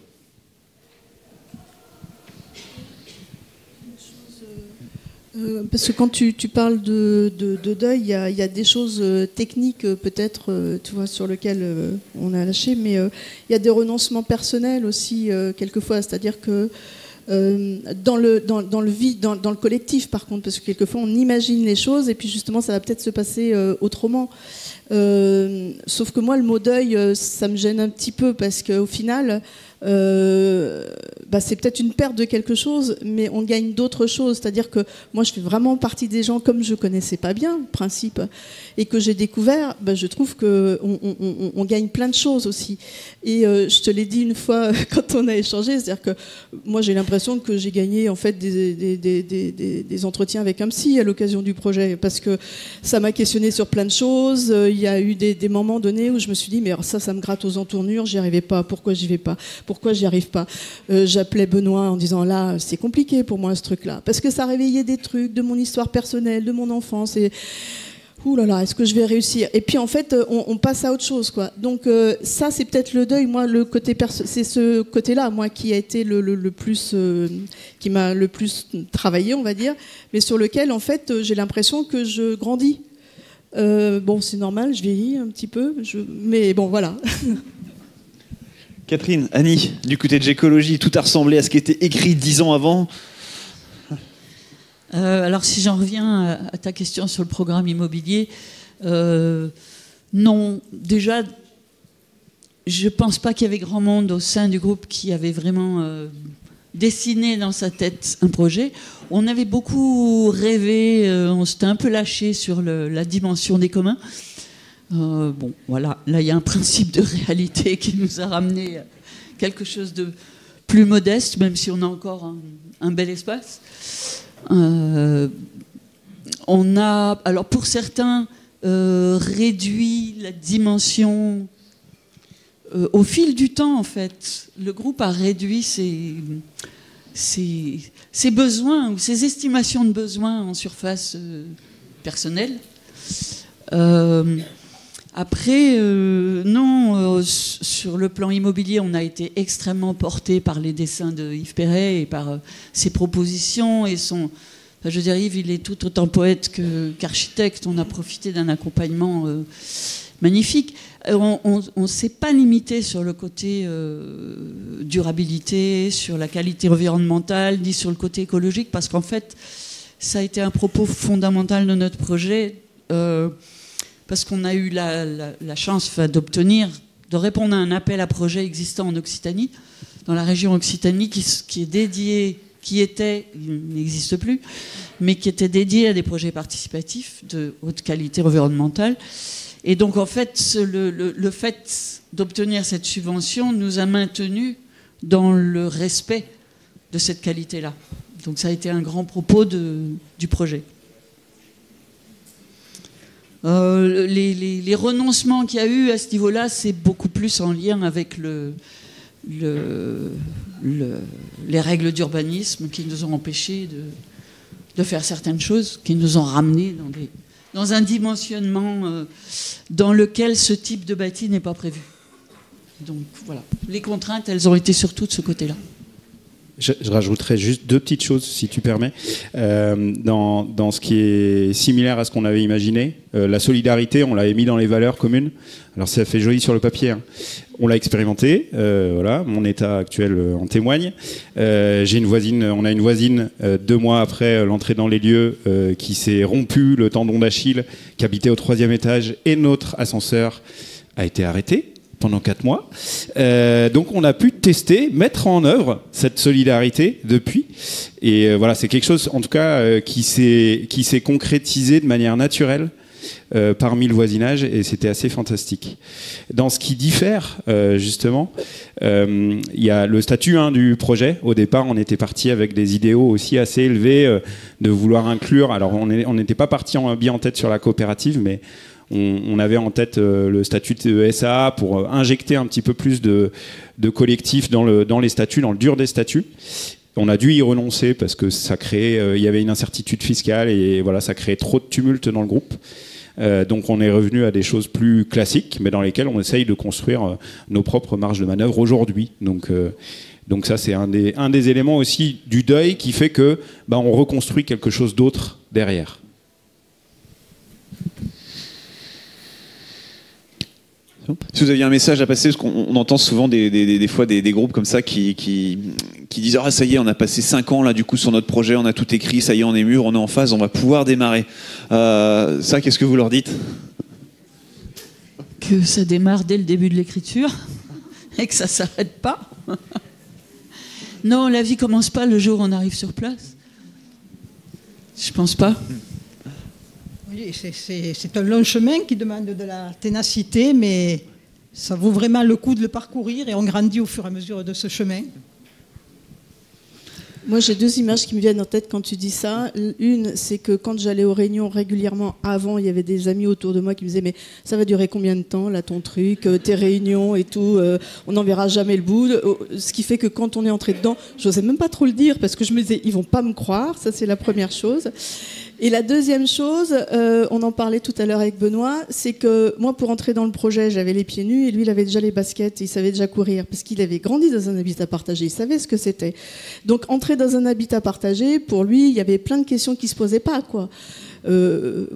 Parce que quand tu parles de deuil, il y a des choses techniques peut-être, tu vois, sur lesquelles on a lâché, mais il y a des renoncements personnels aussi quelquefois, c'est-à-dire que dans le collectif par contre, parce que quelquefois on imagine les choses et puis justement ça va peut-être se passer autrement. Sauf que moi le mot deuil ça me gêne un petit peu parce qu'au final c'est peut-être une perte de quelque chose, mais on gagne d'autres choses. C'est-à-dire que moi, je fais vraiment partie des gens, comme je connaissais pas bien le principe, et que j'ai découvert, je trouve qu'on gagne plein de choses aussi. Et je te l'ai dit une fois quand on a échangé, c'est-à-dire que moi, j'ai l'impression que j'ai gagné en fait des entretiens avec un psy à l'occasion du projet, parce que ça m'a questionné sur plein de choses. Il y a eu des moments donnés où je me suis dit, mais alors ça me gratte aux entournures, j'y arrivais pas, pourquoi j'y vais pas? Pourquoi j'y arrive pas? J'appelais Benoît en disant là c'est compliqué pour moi ce truc là parce que ça réveillait des trucs de mon histoire personnelle, de mon enfance et ouh là là, est-ce que je vais réussir? Et puis en fait on passe à autre chose quoi. Donc ça c'est peut-être le deuil. Moi le côté c'est ce côté là moi qui a été le plus qui m'a le plus travaillé on va dire, mais sur lequel en fait j'ai l'impression que je grandis. Bon c'est normal, je vieillis un petit peu mais bon voilà. Catherine, Annie, du côté de Gécologie, tout a ressemblé à ce qui était écrit 10 ans avant. Alors si j'en reviens à ta question sur le programme immobilier, non, déjà, je ne pense pas qu'il y avait grand monde au sein du groupe qui avait vraiment dessiné dans sa tête un projet. On avait beaucoup rêvé, on s'était un peu lâché sur la dimension des communs. Bon, voilà, là il y a un principe de réalité qui nous a ramené quelque chose de plus modeste, même si on a encore un bel espace. On a, alors pour certains, réduit la dimension au fil du temps, en fait. Le groupe a réduit ses besoins ou ses estimations de besoins en surface personnelle. Après, non, sur le plan immobilier, on a été extrêmement porté par les dessins de Yves Perret et par ses propositions et son... Enfin, je veux dire, Yves, il est tout autant poète qu'architecte. On a profité d'un accompagnement magnifique. On ne s'est pas limité sur le côté durabilité, sur la qualité environnementale, ni sur le côté écologique, parce qu'en fait, ça a été un propos fondamental de notre projet. Parce qu'on a eu la chance de répondre à un appel à projet existant en Occitanie, dans la région Occitanie, qui est dédié, il n'existe plus, mais qui était dédié à des projets participatifs de haute qualité environnementale. Et donc, en fait, le fait d'obtenir cette subvention nous a maintenus dans le respect de cette qualité-là. Donc, ça a été un grand propos du projet. Les renoncements qu'il y a eu à ce niveau-là, c'est beaucoup plus en lien avec les règles d'urbanisme qui nous ont empêchés de faire certaines choses, qui nous ont ramenés dans un dimensionnement dans lequel ce type de bâti n'est pas prévu. Donc voilà, les contraintes, elles ont été surtout de ce côté-là. Je rajouterais juste deux petites choses, si tu permets. Dans ce qui est similaire à ce qu'on avait imaginé, la solidarité, on l'avait mis dans les valeurs communes. Alors ça fait joli sur le papier, hein. On l'a expérimenté, voilà, mon état actuel en témoigne. On a une voisine 2 mois après l'entrée dans les lieux qui s'est rompu le tendon d'Achille, qui habitait au 3e étage, et notre ascenseur a été arrêté pendant 4 mois. Donc on a pu tester, mettre en œuvre cette solidarité depuis. Et voilà, c'est quelque chose en tout cas qui s'est concrétisé de manière naturelle parmi le voisinage, et c'était assez fantastique. Dans ce qui diffère, justement, il y a le statut du projet. Au départ, on était parti avec des idéaux aussi assez élevés de vouloir inclure. Alors, on n'était pas parti bien en tête sur la coopérative, mais on avait en tête le statut de SAA pour injecter un petit peu plus de collectifs dans les statuts, dans le dur des statuts. On a dû y renoncer parce que ça créait, il y avait une incertitude fiscale et voilà, ça créait trop de tumulte dans le groupe. Donc on est revenu à des choses plus classiques, mais dans lesquelles on essaye de construire nos propres marges de manœuvre aujourd'hui. Donc ça, c'est un des éléments aussi du deuil qui fait que on reconstruit quelque chose d'autre derrière. Si vous aviez un message à passer, parce qu'on entend souvent des fois des groupes comme ça qui disent « Ah, ça y est, on a passé 5 ans là, du coup, sur notre projet, on a tout écrit, ça y est, on est mûr, on est en phase, on va pouvoir démarrer. » Ça, qu'est-ce que vous leur dites? Que ça démarre dès le début de l'écriture et que ça ne s'arrête pas. Non, la vie commence pas le jour où on arrive sur place. Je pense pas. Oui, c'est un long chemin qui demande de la ténacité, mais ça vaut vraiment le coup de le parcourir et on grandit au fur et à mesure de ce chemin. Moi, j'ai 2 images qui me viennent en tête quand tu dis ça. Une, c'est que quand j'allais aux réunions régulièrement avant, il y avait des amis autour de moi qui me disaient « Mais ça va durer combien de temps, là, ton truc, tes réunions et tout, on n'en verra jamais le bout. » Ce qui fait que quand on est entré dedans, je n'osais même pas trop le dire parce que je me disais « Ils vont pas me croire », ça c'est la première chose. Et la deuxième chose, on en parlait tout à l'heure avec Benoît, c'est que moi, pour entrer dans le projet, j'avais les pieds nus et lui, il avait déjà les baskets et il savait déjà courir parce qu'il avait grandi dans un habitat partagé, il savait ce que c'était. Donc, entrer dans un habitat partagé, pour lui, il y avait plein de questions qui se posaient pas, quoi.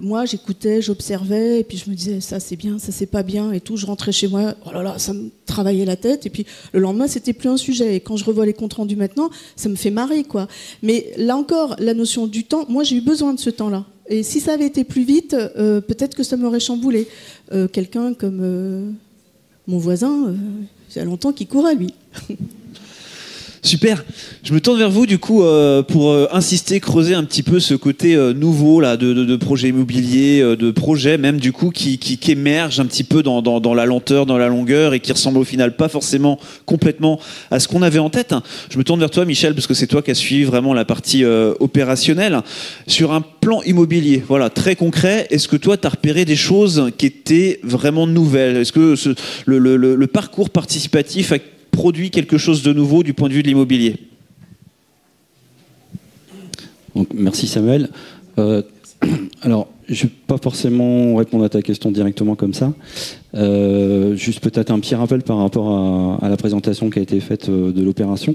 Moi, j'écoutais, j'observais, et puis je me disais, ça c'est bien, ça c'est pas bien, et tout. Je rentrais chez moi, oh là là, ça me travaillait la tête, et puis le lendemain, c'était plus un sujet. Et quand je revois les comptes rendus maintenant, ça me fait marrer, quoi. Mais là encore, la notion du temps, moi j'ai eu besoin de ce temps-là. Et si ça avait été plus vite, peut-être que ça m'aurait chamboulé. Quelqu'un comme mon voisin, il y a longtemps qu'il courait, lui. Super. Je me tourne vers vous du coup pour insister, creuser un petit peu ce côté nouveau là de projet immobilier, de projet même du coup qui émerge un petit peu dans la lenteur, dans la longueur et qui ressemble au final pas forcément complètement à ce qu'on avait en tête. Je me tourne vers toi, Michel, parce que c'est toi qui as suivi vraiment la partie opérationnelle sur un plan immobilier. Voilà, très concret. Est-ce que toi tu as repéré des choses qui étaient vraiment nouvelles? Est-ce que le parcours participatif a produit quelque chose de nouveau du point de vue de l'immobilier? Donc, merci Samuel. Alors, je ne vais pas forcément répondre à ta question directement comme ça. Juste peut-être un petit rappel par rapport à la présentation qui a été faite de l'opération.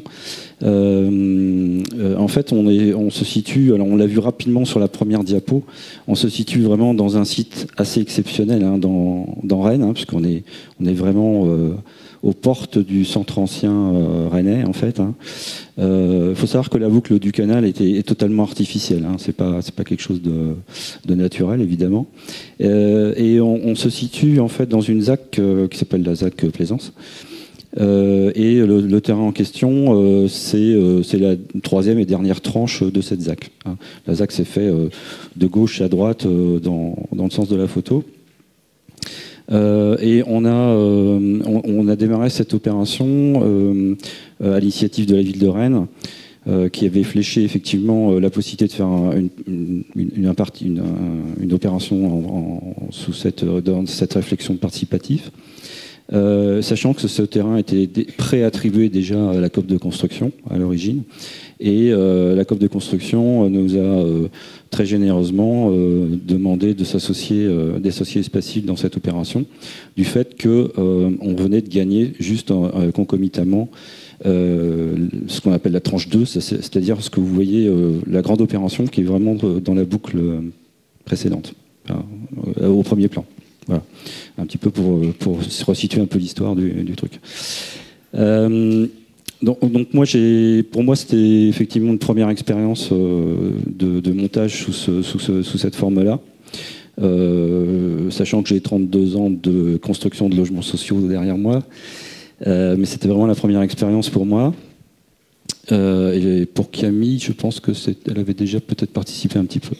En fait, on se situe, alors on l'a vu rapidement sur la première diapo, on se situe vraiment dans un site assez exceptionnel dans Rennes, puisqu'on est vraiment aux portes du centre ancien rennais, en fait. Faut savoir que la boucle du canal est totalement artificielle. C'est pas quelque chose de naturel, évidemment. Et on se situe en fait dans une ZAC qui s'appelle la ZAC Plaisance. Et le terrain en question, c'est la 3e et dernière tranche de cette ZAC. La ZAC s'est fait de gauche à droite dans le sens de la photo. Et on a démarré cette opération à l'initiative de la ville de Rennes, qui avait fléché effectivement la possibilité de faire une opération dans cette réflexion participative, sachant que ce terrain était préattribué déjà à la COP de construction à l'origine. Et la COP de construction nous a très généreusement demandé de d'associer Espacil dans cette opération, du fait qu'on venait de gagner juste concomitamment ce qu'on appelle la tranche 2, c'est-à-dire ce que vous voyez, la grande opération qui est vraiment dans la boucle précédente, au premier plan. Voilà, un petit peu pour se resituer un peu l'histoire du truc. Donc moi, pour moi, c'était effectivement une première expérience de montage sous cette forme-là, sachant que j'ai 32 ans de construction de logements sociaux derrière moi, mais c'était vraiment la première expérience pour moi. Et pour Camille, je pense qu'elle avait déjà peut-être participé un petit peu.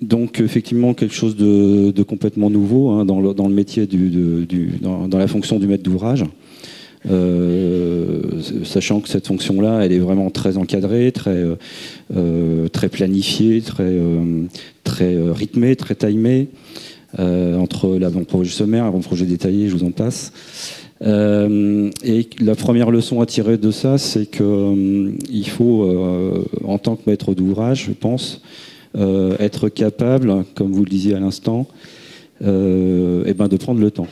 Donc effectivement quelque chose de complètement nouveau hein, dans le métier dans la fonction du maître d'ouvrage, sachant que cette fonction-là, elle est vraiment très encadrée, très planifiée, très rythmée, très timée, entre l'avant-projet sommaire, l'avant-projet détaillé, je vous en passe. Et la première leçon à tirer de ça, c'est qu'il faut, en tant que maître d'ouvrage, je pense, être capable, comme vous le disiez à l'instant, de prendre le temps.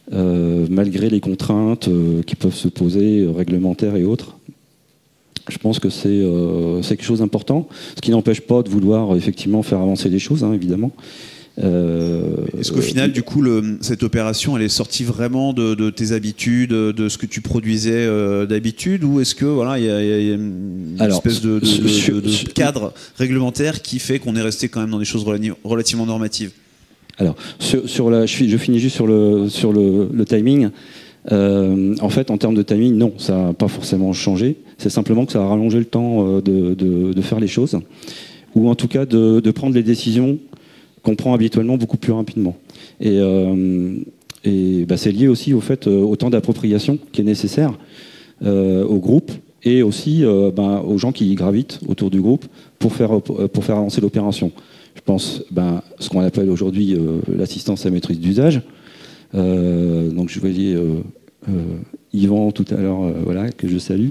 Malgré les contraintes qui peuvent se poser, réglementaires et autres. Je pense que c'est quelque chose d'important, ce qui n'empêche pas de vouloir effectivement faire avancer les choses, hein, évidemment. Est-ce qu'au final, du coup, cette opération, elle est sortie vraiment de tes habitudes, de ce que tu produisais d'habitude, ou est-ce que voilà, il y a une espèce de cadre réglementaire qui fait qu'on est resté quand même dans des choses relativement normatives? Alors, je finis juste sur le timing. En fait, en termes de timing, non, ça n'a pas forcément changé. C'est simplement que ça a rallongé le temps de faire les choses, ou en tout cas de prendre les décisions qu'on prend habituellement beaucoup plus rapidement. Et c'est lié aussi au fait au temps d'appropriation qui est nécessaire au groupe et aussi aux gens qui gravitent autour du groupe pour faire avancer l'opération. Je pense ce qu'on appelle aujourd'hui l'assistance à maîtrise d'usage. Donc je voyais Yvan tout à l'heure, que je salue,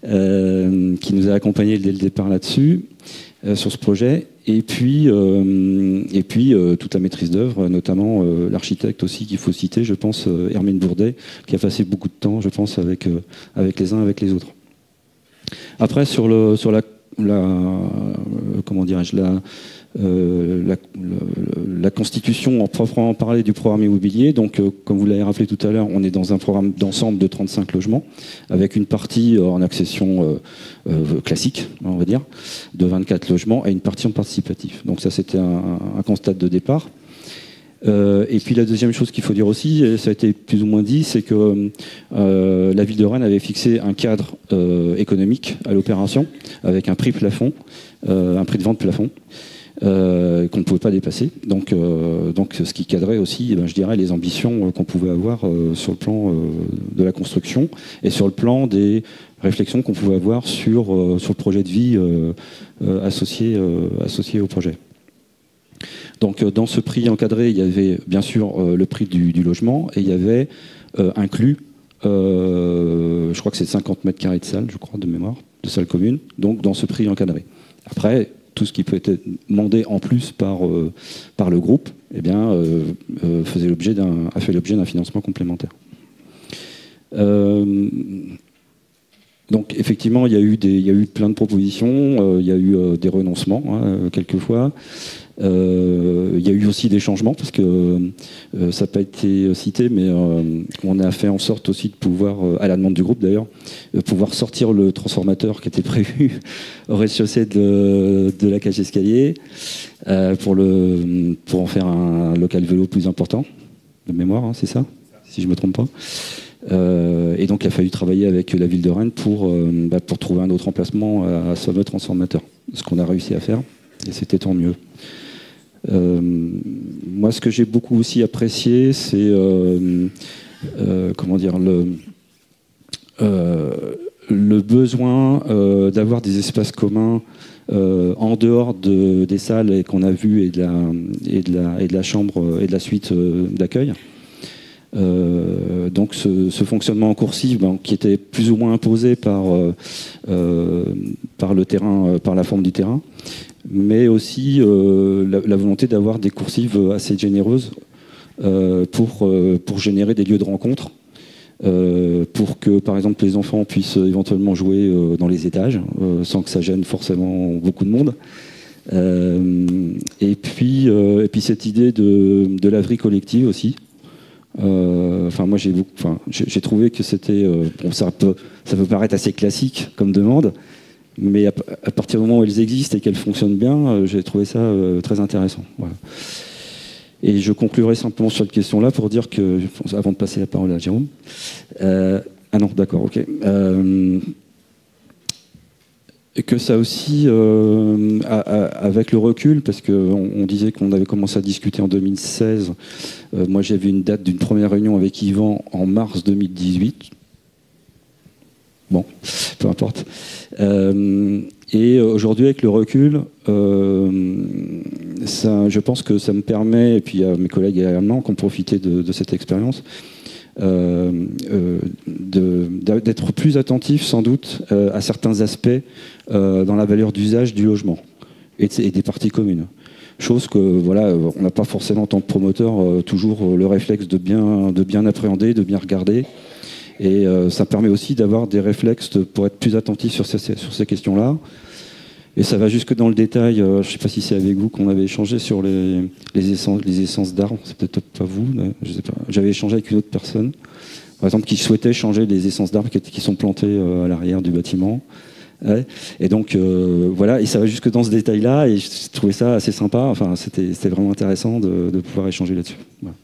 qui nous a accompagnés dès le départ là-dessus, sur ce projet. Et puis toute la maîtrise d'œuvre, notamment l'architecte aussi qu'il faut citer, je pense, Hermine Bourdet, qui a passé beaucoup de temps, je pense, avec les uns, avec les autres. Après, sur la constitution en proprement parler du programme immobilier, donc comme vous l'avez rappelé tout à l'heure, on est dans un programme d'ensemble de 35 logements, avec une partie en accession classique, on va dire, de 24 logements, et une partie en participatif. Donc ça, c'était un constat de départ. Et puis la deuxième chose qu'il faut dire aussi, et ça a été plus ou moins dit, c'est que la ville de Rennes avait fixé un cadre économique à l'opération, avec un prix plafond, un prix de vente plafond, qu'on ne pouvait pas dépasser. Donc ce qui cadrait aussi, je dirais, les ambitions qu'on pouvait avoir sur le plan de la construction et sur le plan des réflexions qu'on pouvait avoir sur le projet de vie associé au projet. Donc dans ce prix encadré, il y avait bien sûr le prix du logement et il y avait inclus, je crois que c'est 50 mètres carrés de salle, je crois, de mémoire, de salle commune, donc dans ce prix encadré. Après, tout ce qui peut être demandé en plus par le groupe, a fait l'objet d'un financement complémentaire. Donc effectivement, il y a eu plein de propositions, il y a eu des renoncements, quelquefois. Il y a eu aussi des changements, parce que ça n'a pas été cité, mais on a fait en sorte aussi de pouvoir, à la demande du groupe d'ailleurs, pouvoir sortir le transformateur qui était prévu au rez-de-chaussée de la cage escalier pour en faire un local vélo plus important, de mémoire, c'est ça, si je ne me trompe pas. Et donc il a fallu travailler avec la ville de Rennes pour trouver un autre emplacement à ce fameux transformateur, ce qu'on a réussi à faire, et c'était tant mieux. Moi, ce que j'ai beaucoup aussi apprécié, c'est le besoin d'avoir des espaces communs en dehors des salles qu'on a vues et de la chambre et de la suite d'accueil. Donc ce fonctionnement en coursive, qui était plus ou moins imposé par le terrain, par la forme du terrain, mais aussi la volonté d'avoir des coursives assez généreuses pour générer des lieux de rencontre, pour que par exemple les enfants puissent éventuellement jouer dans les étages sans que ça gêne forcément beaucoup de monde. Et puis cette idée de laverie collective aussi. Moi j'ai trouvé que c'était ça peut paraître assez classique comme demande, mais à partir du moment où elles existent et qu'elles fonctionnent bien, j'ai trouvé ça très intéressant. Voilà. Et je conclurai simplement sur cette question-là pour dire que, avant de passer la parole à Jérôme, que ça aussi, avec le recul, parce qu'on disait qu'on avait commencé à discuter en 2016, moi j'ai vu une date d'une première réunion avec Yvan en mars 2018. Bon, peu importe. Et aujourd'hui, avec le recul, je pense que ça me permet, et puis il y a mes collègues également qui ont profité de cette expérience, d'être plus attentif sans doute à certains aspects dans la valeur d'usage du logement et des parties communes. Chose que voilà, on n'a pas forcément en tant que promoteur toujours le réflexe de bien appréhender, de bien regarder. Et ça permet aussi d'avoir des réflexes pour être plus attentif sur ces questions-là. Et ça va jusque dans le détail. Je ne sais pas si c'est avec vous qu'on avait échangé sur les essences d'arbres. C'est peut-être pas vous. Je sais pas. J'avais échangé avec une autre personne, par exemple, qui souhaitait changer les essences d'arbres qui sont plantées à l'arrière du bâtiment. Ouais. Et donc voilà, et ça va jusque dans ce détail-là. Et je trouvais ça assez sympa. Enfin, c'était vraiment intéressant de pouvoir échanger là-dessus. Voilà.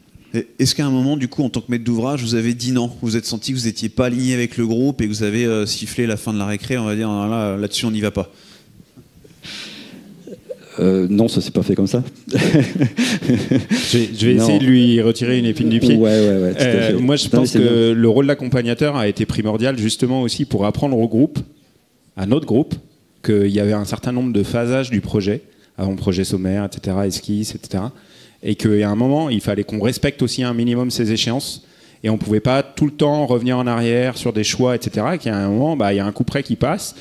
Est-ce qu'à un moment, du coup, en tant que maître d'ouvrage, vous avez dit non? Vous êtes senti que vous n'étiez pas aligné avec le groupe et que vous avez sifflé la fin de la récré, on va dire, là-dessus, on n'y va pas? Non, ça s'est pas fait comme ça. Je vais essayer de lui retirer une épine du pied. Ouais, tout à fait. Moi, je pense que le rôle d'accompagnateur a été primordial justement aussi pour apprendre au groupe, à notre groupe, qu'il y avait un certain nombre de phasages du projet, avant-projet sommaire, etc., esquisse, etc., et qu'à un moment, il fallait qu'on respecte aussi un minimum ces échéances, et on ne pouvait pas tout le temps revenir en arrière sur des choix, etc., et qu'à un moment, il y a un coup près qui passe,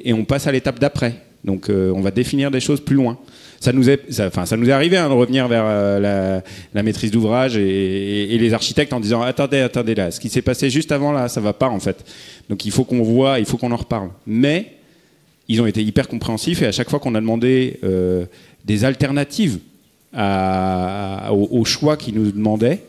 et on passe à l'étape d'après. Donc on va définir des choses plus loin. Ça nous est arrivé de revenir vers la maîtrise d'ouvrage et les architectes en disant attendez là, ce qui s'est passé juste avant là, ça va pas en fait. Donc il faut qu'on voit, il faut qu'on en reparle. Mais ils ont été hyper compréhensifs et à chaque fois qu'on a demandé des alternatives aux choix qu'ils nous demandaient,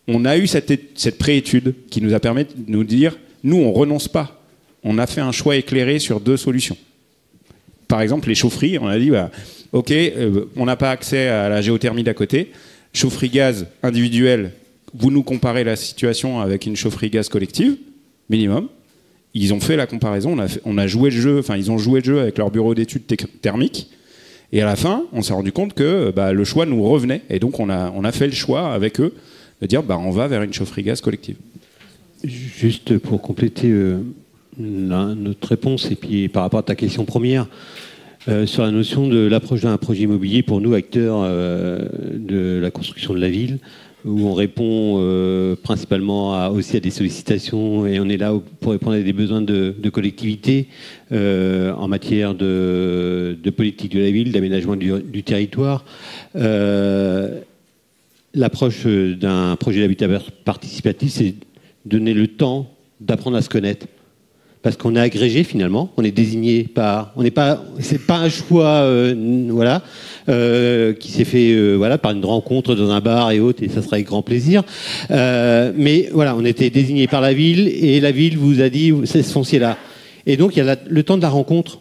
on a eu cette préétude qui nous a permis de nous dire nous on renonce pas. On a fait un choix éclairé sur 2 solutions. Par exemple, les chaufferies, on a dit, ok, on n'a pas accès à la géothermie d'à côté. Chaufferie gaz individuelle, vous nous comparez la situation avec une chaufferie gaz collective, minimum. Ils ont fait la comparaison, on a joué le jeu, ils ont joué le jeu avec leur bureau d'études thermiques. Et à la fin, on s'est rendu compte que le choix nous revenait. Et donc, on a fait le choix avec eux de dire, on va vers une chaufferie gaz collective. Juste pour compléter notre réponse, et puis par rapport à ta question première, sur la notion de l'approche d'un projet immobilier, pour nous, acteurs de la construction de la ville, où on répond principalement aussi à des sollicitations, et on est là pour répondre à des besoins de collectivités en matière de politique de la ville, d'aménagement du territoire. L'approche d'un projet d'habitat participatif, c'est donner le temps d'apprendre à se connaître. Parce qu'on est agrégé finalement, on est désigné par, c'est pas un choix, qui s'est fait, par une rencontre dans un bar et autres, et ça sera avec grand plaisir. Mais voilà, on était désigné par la ville et la ville vous a dit c'est ce foncier-là. Et donc il y a le temps de la rencontre.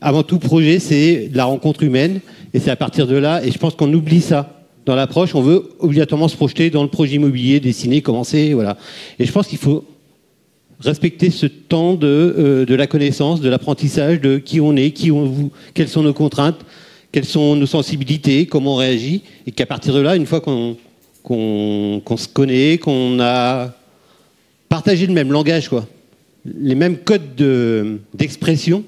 Avant tout projet, c'est de la rencontre humaine, et c'est à partir de là. Et je pense qu'on oublie ça dans l'approche. On veut obligatoirement se projeter dans le projet immobilier, dessiner, commencer, voilà. Et je pense qu'il faut respecter ce temps de la connaissance, de l'apprentissage, de qui on est, quelles sont nos contraintes, quelles sont nos sensibilités, comment on réagit, et qu'à partir de là, une fois qu'on se connaît, qu'on a partagé le même langage, les mêmes codes d'expression,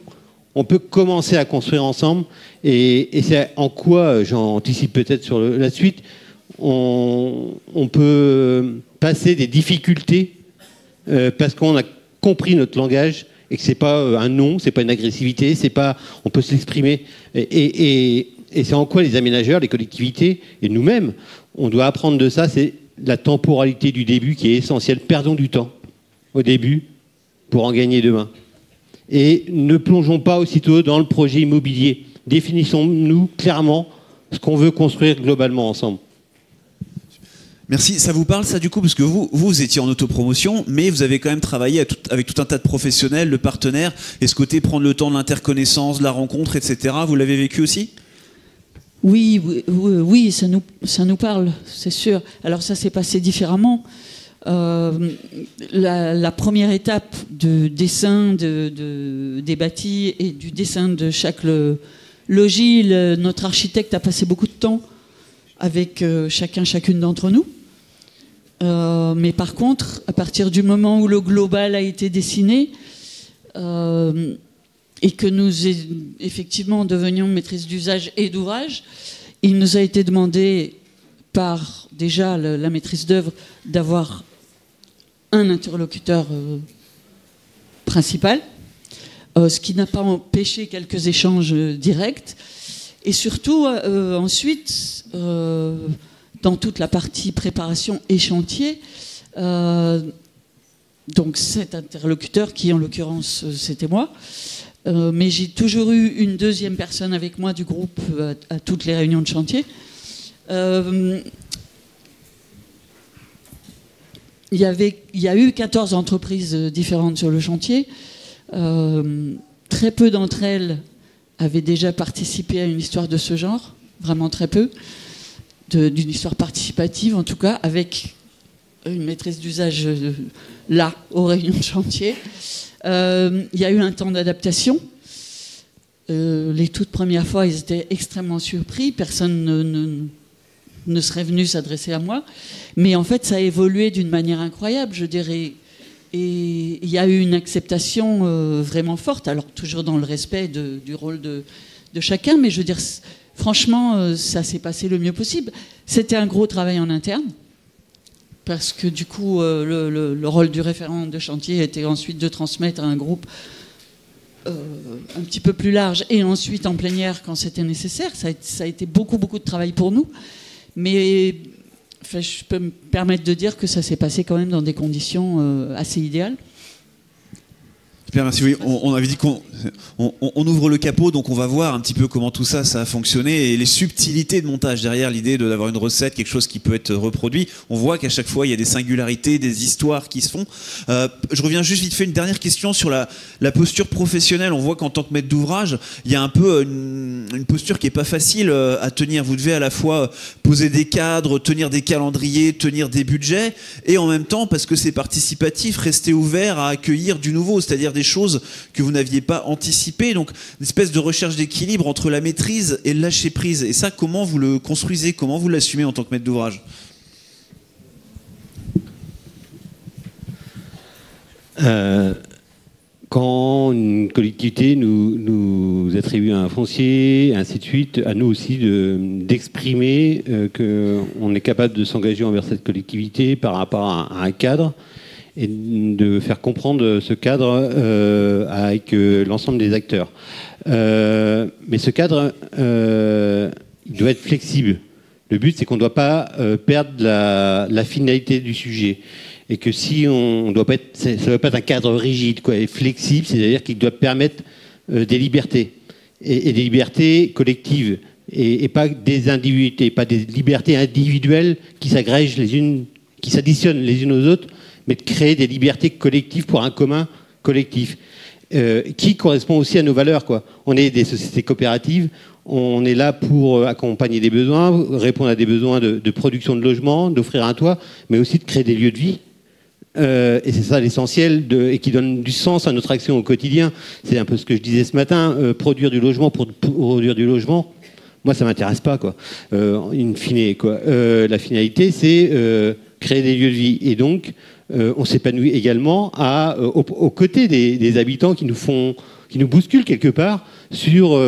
on peut commencer à construire ensemble. Et c'est en quoi, j'anticipe peut-être sur la suite, on peut passer des difficultés parce qu'on a compris notre langage et que c'est pas un non, c'est pas une agressivité, on peut s'exprimer. Et c'est en quoi les aménageurs, les collectivités et nous-mêmes, on doit apprendre de ça. C'est la temporalité du début qui est essentielle. Perdons du temps au début pour en gagner demain. Et ne plongeons pas aussitôt dans le projet immobilier. Définissons-nous clairement ce qu'on veut construire globalement ensemble. Merci. Ça vous parle ça du coup, parce que vous étiez en autopromotion, mais vous avez quand même travaillé avec tout un tas de professionnels, de partenaires, et ce côté prendre le temps de l'interconnaissance, de la rencontre, etc. Vous l'avez vécu aussi ? Oui, ça nous parle, c'est sûr. Alors ça s'est passé différemment. La première étape de dessin des bâtis et du dessin de chaque logis, notre architecte a passé beaucoup de temps avec chacune d'entre nous. Mais par contre, à partir du moment où le global a été dessiné et que nous effectivement devenions maîtrise d'usage et d'ouvrage, il nous a été demandé par déjà la maîtrise d'œuvre d'avoir un interlocuteur principal, ce qui n'a pas empêché quelques échanges directs. Et surtout, ensuite, dans toute la partie préparation et chantier, donc cet interlocuteur qui, en l'occurrence, c'était moi, mais j'ai toujours eu une deuxième personne avec moi du groupe à toutes les réunions de chantier. Il y a eu 14 entreprises différentes sur le chantier. Très peu d'entre elles avaient déjà participé à une histoire de ce genre, vraiment très peu, d'une histoire participative en tout cas, avec une maîtrise d'usage là, aux réunions de chantier. Il y a eu un temps d'adaptation. Les toutes premières fois, ils étaient extrêmement surpris. Personne ne serait venu s'adresser à moi. Mais en fait, ça a évolué d'une manière incroyable, je dirais. Et il y a eu une acceptation vraiment forte, alors toujours dans le respect du rôle de chacun, mais je veux dire, franchement, ça s'est passé le mieux possible. C'était un gros travail en interne, parce que du coup, le rôle du référent de chantier était ensuite de transmettre à un groupe un petit peu plus large, et ensuite en plénière quand c'était nécessaire. Ça a été beaucoup, beaucoup de travail pour nous. Mais enfin, je peux me permettre de dire que ça s'est passé quand même dans des conditions assez idéales. Super, merci. Oui, on avait dit qu'on ouvre le capot, donc on va voir un petit peu comment tout ça a fonctionné et les subtilités de montage derrière l'idée d'avoir une recette, quelque chose qui peut être reproduit. On voit qu'à chaque fois, il y a des singularités, des histoires qui se font. Je reviens juste vite fait une dernière question sur la posture professionnelle. On voit qu'en tant que maître d'ouvrage, il y a un peu une posture qui n'est pas facile à tenir. Vous devez à la fois poser des cadres, tenir des calendriers, tenir des budgets, et en même temps, parce que c'est participatif, rester ouvert à accueillir du nouveau, c'est-à-dire des choses que vous n'aviez pas anticipées. Donc, une espèce de recherche d'équilibre entre la maîtrise et le lâcher-prise. Et ça, comment vous le construisez? Comment vous l'assumez en tant que maître d'ouvrage? Quand une collectivité nous attribue un foncier, ainsi de suite, à nous aussi d'exprimer qu'on est capable de s'engager envers cette collectivité par rapport à un cadre, et de faire comprendre ce cadre avec l'ensemble des acteurs. Mais ce cadre, il doit être flexible. Le but, c'est qu'on ne doit pas perdre la finalité du sujet. Et que si on doit pas être, ça ne doit pas être un cadre rigide, quoi, et flexible, c'est-à-dire qu'il doit permettre des libertés. Et des libertés collectives. Et pas des individualités, pas des libertés individuelles qui s'agrègent les unes, qui s'additionnent les unes aux autres, mais de créer des libertés collectives pour un commun collectif, qui correspond aussi à nos valeurs, quoi. On est des sociétés coopératives, on est là pour accompagner des besoins, répondre à des besoins de production de logement, d'offrir un toit, mais aussi de créer des lieux de vie. Et c'est ça l'essentiel, et qui donne du sens à notre action au quotidien. C'est un peu ce que je disais ce matin, produire du logement pour produire du logement, moi ça m'intéresse pas, quoi. In fine, quoi. La finalité, c'est créer des lieux de vie. Et donc, on s'épanouit également aux côtés des habitants qui nous bousculent quelque part sur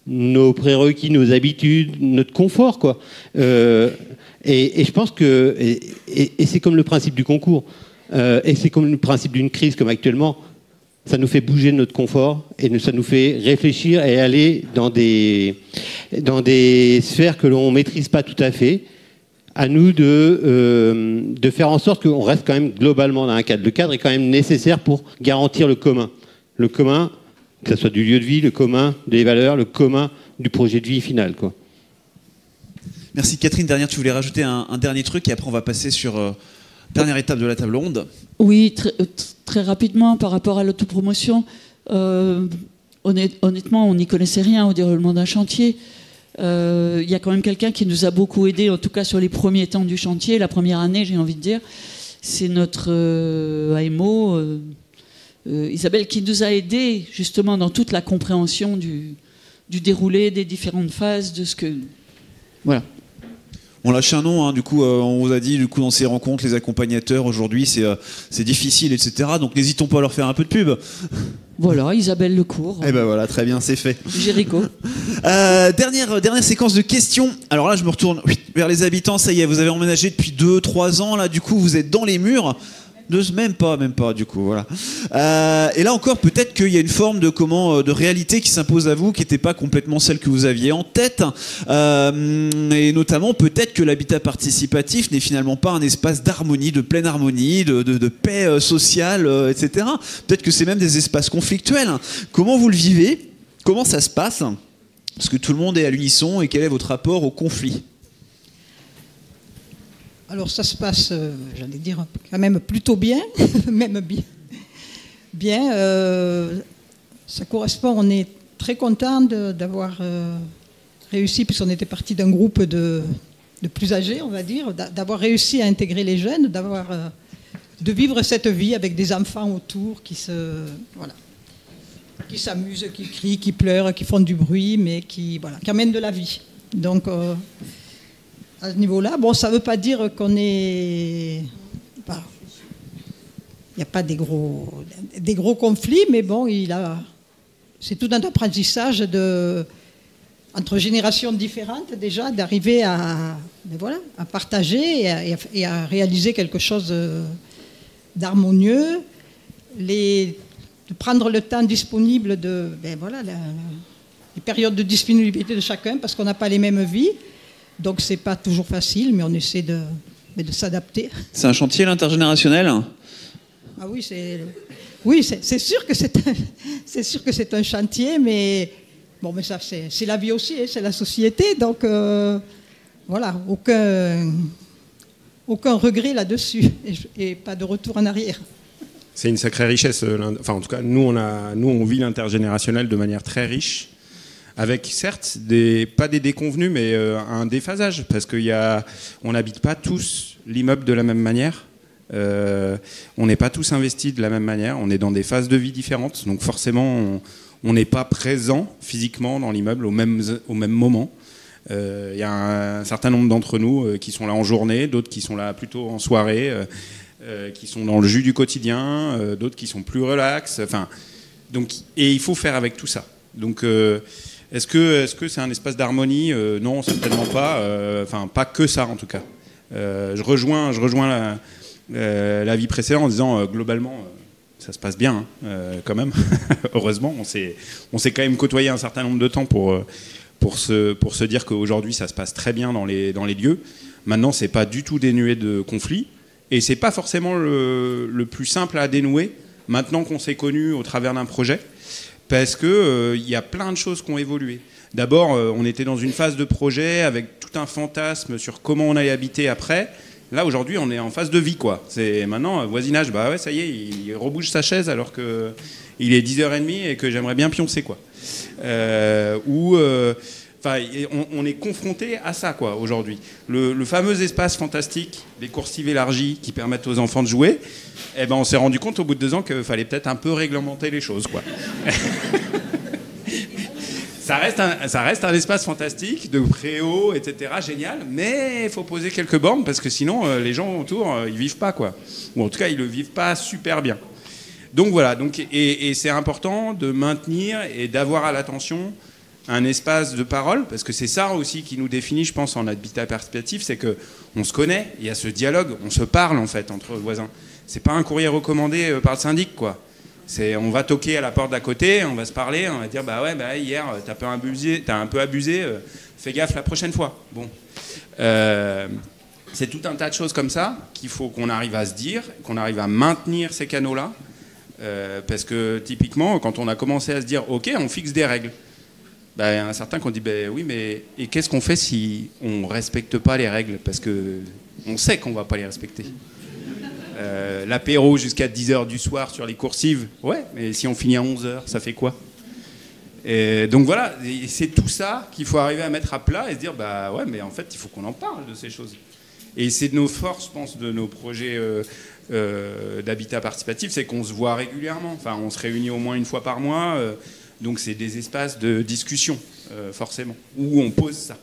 nos prérequis, nos habitudes, notre confort, quoi. Et je pense que c'est comme le principe du concours, et c'est comme le principe d'une crise comme actuellement. Ça nous fait bouger de notre confort et ça nous fait réfléchir et aller dans des sphères que l'on ne maîtrise pas tout à fait. À nous de faire en sorte qu'on reste quand même globalement dans un cadre. Le cadre est quand même nécessaire pour garantir le commun. Le commun, que ce soit du lieu de vie, le commun des valeurs, le commun du projet de vie final, quoi. Merci. Catherine, tu voulais rajouter un dernier truc et après on va passer sur dernière étape de la table ronde. Oui, très rapidement par rapport à l'autopromotion. Honnêtement, on n'y connaissait rien au déroulement d'un chantier. Il y a quand même quelqu'un qui nous a beaucoup aidé, en tout cas sur les premiers temps du chantier, la première année, j'ai envie de dire, c'est notre AMO, Isabelle, qui nous a aidés justement dans toute la compréhension du déroulé des différentes phases de ce que... Voilà. On lâche un nom, hein, du coup, on vous a dit, du coup, dans ces rencontres, les accompagnateurs, aujourd'hui, c'est difficile, etc. Donc, n'hésitons pas à leur faire un peu de pub. Voilà, Isabelle Lecourt. Eh ben voilà, très bien, c'est fait. Jéricho. Dernière séquence de questions. Alors là, je me retourne vers les habitants. Ça y est, vous avez emménagé depuis 2-3 ans. Là, du coup, vous êtes dans les murs. Même pas, du coup, voilà. Et là encore, peut-être qu'il y a une forme de réalité qui s'impose à vous, qui n'était pas complètement celle que vous aviez en tête. Et notamment, peut-être que l'habitat participatif n'est finalement pas un espace d'harmonie, de pleine harmonie, de paix sociale, etc. Peut-être que c'est même des espaces conflictuels. Comment vous le vivez? Comment ça se passe? Parce que tout le monde est à l'unisson, et quel est votre rapport au conflit? Alors ça se passe, j'allais dire, quand même plutôt bien, même bien. Ça correspond, on est très content d'avoir réussi, puisqu'on était parti d'un groupe de plus âgés, on va dire, d'avoir réussi à intégrer les jeunes, de vivre cette vie avec des enfants autour qui s'amusent, qui crient, qui pleurent, qui font du bruit, mais qui amènent de la vie. Donc... à ce niveau-là, bon, ça ne veut pas dire qu'on est... Il n'y a pas des gros conflits, mais bon, c'est tout un apprentissage entre générations différentes déjà, d'arriver à partager et à réaliser quelque chose d'harmonieux, de prendre le temps disponible les périodes de disponibilité de chacun, parce qu'on n'a pas les mêmes vies. Donc c'est pas toujours facile, mais on essaie de s'adapter. C'est un chantier, l'intergénérationnel? Ah oui, c'est sûr que c'est un chantier, mais bon, mais ça c'est la vie aussi, hein, c'est la société, donc voilà, aucun regret là-dessus et pas de retour en arrière. C'est une sacrée richesse. Enfin, en tout cas, nous on vit l'intergénérationnel de manière très riche. Avec certes pas des déconvenus, mais un déphasage, parce qu'on n'habite pas tous l'immeuble de la même manière, on n'est pas tous investis de la même manière, on est dans des phases de vie différentes, donc forcément on n'est pas présent physiquement dans l'immeuble au même moment. Il y a un certain nombre d'entre nous qui sont là en journée, d'autres qui sont là plutôt en soirée, qui sont dans le jus du quotidien, d'autres qui sont plus relax, et il faut faire avec tout ça. Donc est-ce que c'est un espace d'harmonie? Non, certainement pas. Pas que ça, en tout cas. Je rejoins la vie précédente en disant globalement, ça se passe bien, quand même. Heureusement, on s'est quand même côtoyé un certain nombre de temps pour se dire qu'aujourd'hui, ça se passe très bien dans les lieux. Maintenant, c'est pas du tout dénué de conflits, et c'est pas forcément le plus simple à dénouer. Maintenant qu'on s'est connus au travers d'un projet. Parce qu'il y a plein de choses qui ont évolué. D'abord, on était dans une phase de projet avec tout un fantasme sur comment on allait habiter après. Là, aujourd'hui, on est en phase de vie, quoi. C'est maintenant, voisinage, bah ouais, ça y est, il rebouge sa chaise alors qu'il est 10h30 et que j'aimerais bien pioncer, quoi. On est confronté à ça, quoi, aujourd'hui. Le fameux espace fantastique, des coursives élargies qui permettent aux enfants de jouer, on s'est rendu compte au bout de 2 ans qu'il fallait peut-être un peu réglementer les choses, quoi. Ça reste un espace fantastique, de préau, etc., génial, mais il faut poser quelques bornes, parce que sinon, les gens autour, ils vivent pas, quoi. Ou en tout cas, ils le vivent pas super bien. Donc voilà, et c'est important de maintenir et d'avoir à l'attention un espace de parole, parce que c'est ça aussi qui nous définit, je pense, en habitat participatif, c'est qu'on se connaît, il y a ce dialogue, on se parle en fait entre voisins. C'est pas un courrier recommandé par le syndic, quoi. On va toquer à la porte d'à côté, on va se parler, on va dire bah ouais, hier t'as un peu abusé, fais gaffe la prochaine fois. Bon, c'est tout un tas de choses comme ça qu'il faut qu'on arrive à se dire, qu'on arrive à maintenir ces canaux-là, parce que typiquement quand on a commencé à se dire ok, on fixe des règles. Il y en a certains qui ont dit oui, mais et qu'est-ce qu'on fait si on ne respecte pas les règles? Parce qu'on sait qu'on ne va pas les respecter. L'apéro jusqu'à 10h du soir sur les coursives, ouais, mais si on finit à 11h, ça fait quoi? Et donc voilà, c'est tout ça qu'il faut arriver à mettre à plat et se dire ouais, mais en fait, il faut qu'on en parle de ces choses. Et c'est de nos forces, je pense, de nos projets d'habitat participatif, c'est qu'on se voit régulièrement. Enfin, on se réunit au moins une fois par mois. Donc c'est des espaces de discussion, forcément, où on pose ça.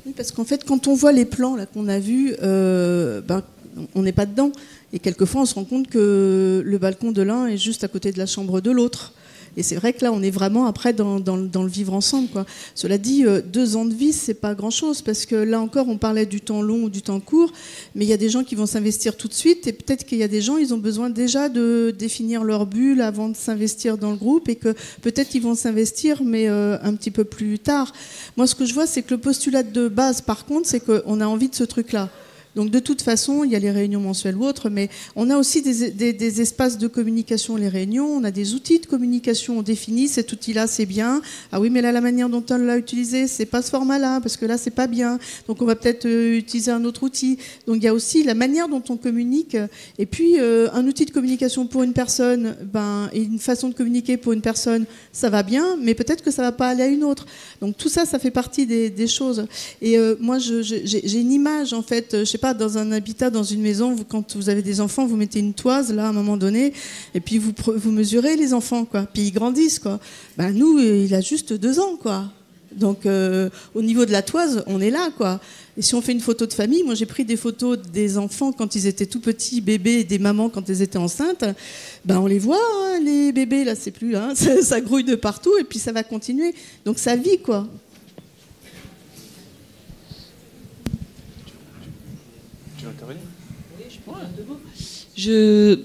Oui, parce qu'en fait, quand on voit les plans là, qu'on a vus, on n'est pas dedans. Et quelquefois, on se rend compte que le balcon de l'un est juste à côté de la chambre de l'autre. Et c'est vrai que là, on est vraiment après dans le vivre ensemble, quoi. Cela dit, 2 ans de vie, c'est pas grand-chose, parce que là encore, on parlait du temps long ou du temps court, mais il y a des gens qui vont s'investir tout de suite, et peut-être qu'il y a des gens, ils ont besoin déjà de définir leur bulle avant de s'investir dans le groupe, et que peut-être ils vont s'investir, mais un petit peu plus tard. Moi, ce que je vois, c'est que le postulat de base, par contre, c'est qu'on a envie de ce truc-là. Donc de toute façon, il y a les réunions mensuelles ou autres, mais on a aussi des espaces de communication, les réunions, on a des outils de communication, on définit cet outil-là, c'est bien. Ah oui, mais là, la manière dont on l'a utilisé, c'est pas ce format-là, parce que là, c'est pas bien. Donc on va peut-être utiliser un autre outil. Donc il y a aussi la manière dont on communique, et puis un outil de communication pour une personne, et une façon de communiquer pour une personne, ça va bien, mais peut-être que ça va pas aller à une autre. Donc tout ça, ça fait partie des choses. Et moi, j'ai une image, en fait, je sais pas, dans un habitat, dans une maison, quand vous avez des enfants, vous mettez une toise là à un moment donné, et puis vous mesurez les enfants, quoi. Puis ils grandissent, quoi. Nous, il a juste 2 ans, quoi. Donc au niveau de la toise, on est là, quoi. Et si on fait une photo de famille, moi j'ai pris des photos des enfants quand ils étaient tout petits, bébés, et des mamans quand elles étaient enceintes. On les voit, hein, les bébés là, c'est plus là, hein, ça grouille de partout, et puis ça va continuer. Donc ça vit, quoi. Je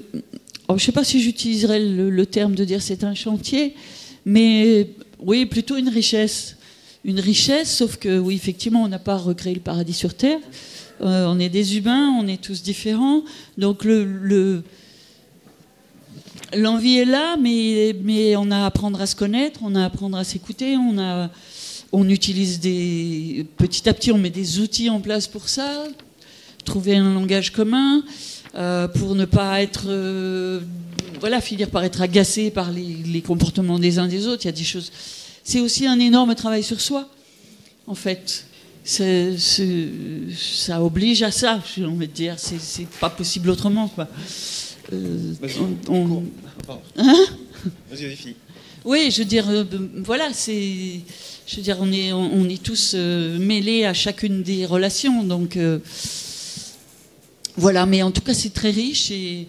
ne sais pas si j'utiliserais le terme de dire c'est un chantier, mais oui, plutôt une richesse. Une richesse, sauf que oui, effectivement, on n'a pas recréé le paradis sur Terre. On est des humains, on est tous différents. Donc l'envie est là, mais on a à apprendre à se connaître, on a à apprendre à s'écouter, on utilise petit à petit, on met des outils en place pour ça, trouver un langage commun. Pour ne pas être, finir par être agacé par les comportements des uns des autres. Il y a des choses. C'est aussi un énorme travail sur soi, en fait. Ça oblige à ça, j'ai envie de dire. C'est pas possible autrement, quoi. Vas-y, fille. Oui, je veux dire, je veux dire, on est tous mêlés à chacune des relations, donc. Voilà, mais en tout cas, c'est très riche et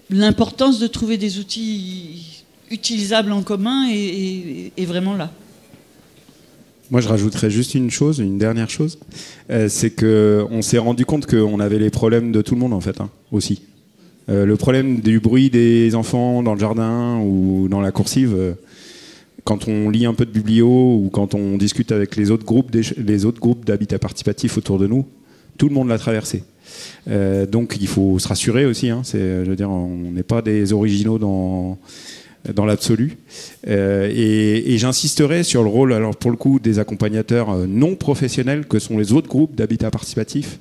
l'importance de trouver des outils utilisables en commun est vraiment là. Moi, je rajouterais juste une dernière chose. C'est qu'on s'est rendu compte qu'on avait les problèmes de tout le monde, en fait, aussi. Le problème du bruit des enfants dans le jardin ou dans la coursive, quand on lit un peu de biblio ou quand on discute avec les autres groupes d'habitat participatif autour de nous, tout le monde l'a traversé. Donc il faut se rassurer aussi. Je veux dire, on n'est pas des originaux dans l'absolu. Et j'insisterai sur le rôle, alors pour le coup, des accompagnateurs non professionnels que sont les autres groupes d'habitat participatif.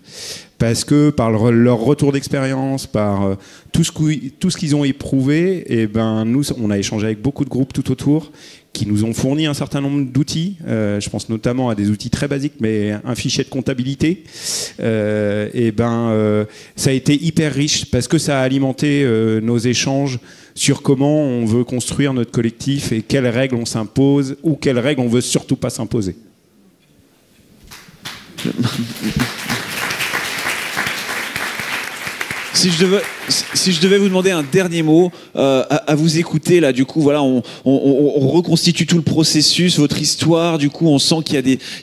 Parce que par leur retour d'expérience, par tout ce qu'ils ont éprouvé, nous, on a échangé avec beaucoup de groupes tout autour qui nous ont fourni un certain nombre d'outils. Je pense notamment à des outils très basiques, mais un fichier de comptabilité. Ça a été hyper riche parce que ça a alimenté nos échanges sur comment on veut construire notre collectif et quelles règles on s'impose ou quelles règles on veut surtout pas s'imposer. Si je devais vous demander un dernier mot, à vous écouter, là, du coup, voilà, on reconstitue tout le processus, votre histoire, du coup, on sent qu'il y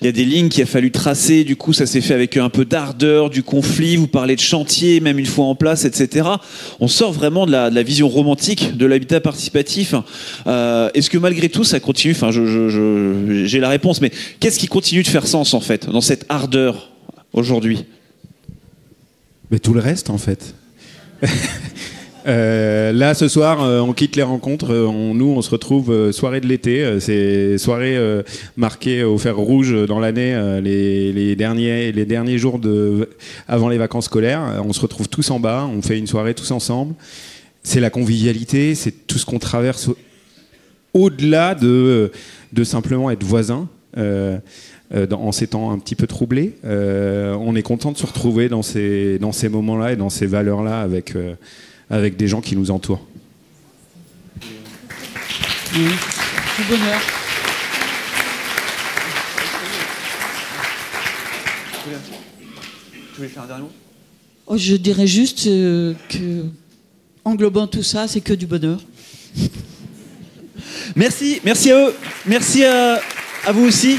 a des lignes qu'il a fallu tracer, du coup, ça s'est fait avec un peu d'ardeur, du conflit, vous parlez de chantier, même une fois en place, etc. On sort vraiment de la vision romantique de l'habitat participatif. Est-ce que malgré tout, ça continue, j'ai la réponse, mais qu'est-ce qui continue de faire sens, en fait, dans cette ardeur, aujourd'hui ? Mais tout le reste, en fait. Là, ce soir, on quitte les rencontres. On se retrouve soirée de l'été. C'est soirée marquée au fer rouge dans l'année, les derniers jours avant les vacances scolaires. On se retrouve tous en bas. On fait une soirée tous ensemble. C'est la convivialité. C'est tout ce qu'on traverse au-delà de simplement être voisins. en ces temps un petit peu troublés. On est content de se retrouver dans ces moments-là et dans ces valeurs-là avec des gens qui nous entourent. Du bonheur. Tu voulais faire un dernier mot ? Oh, je dirais juste que, englobant tout ça, c'est que du bonheur. Merci à eux, merci à vous aussi.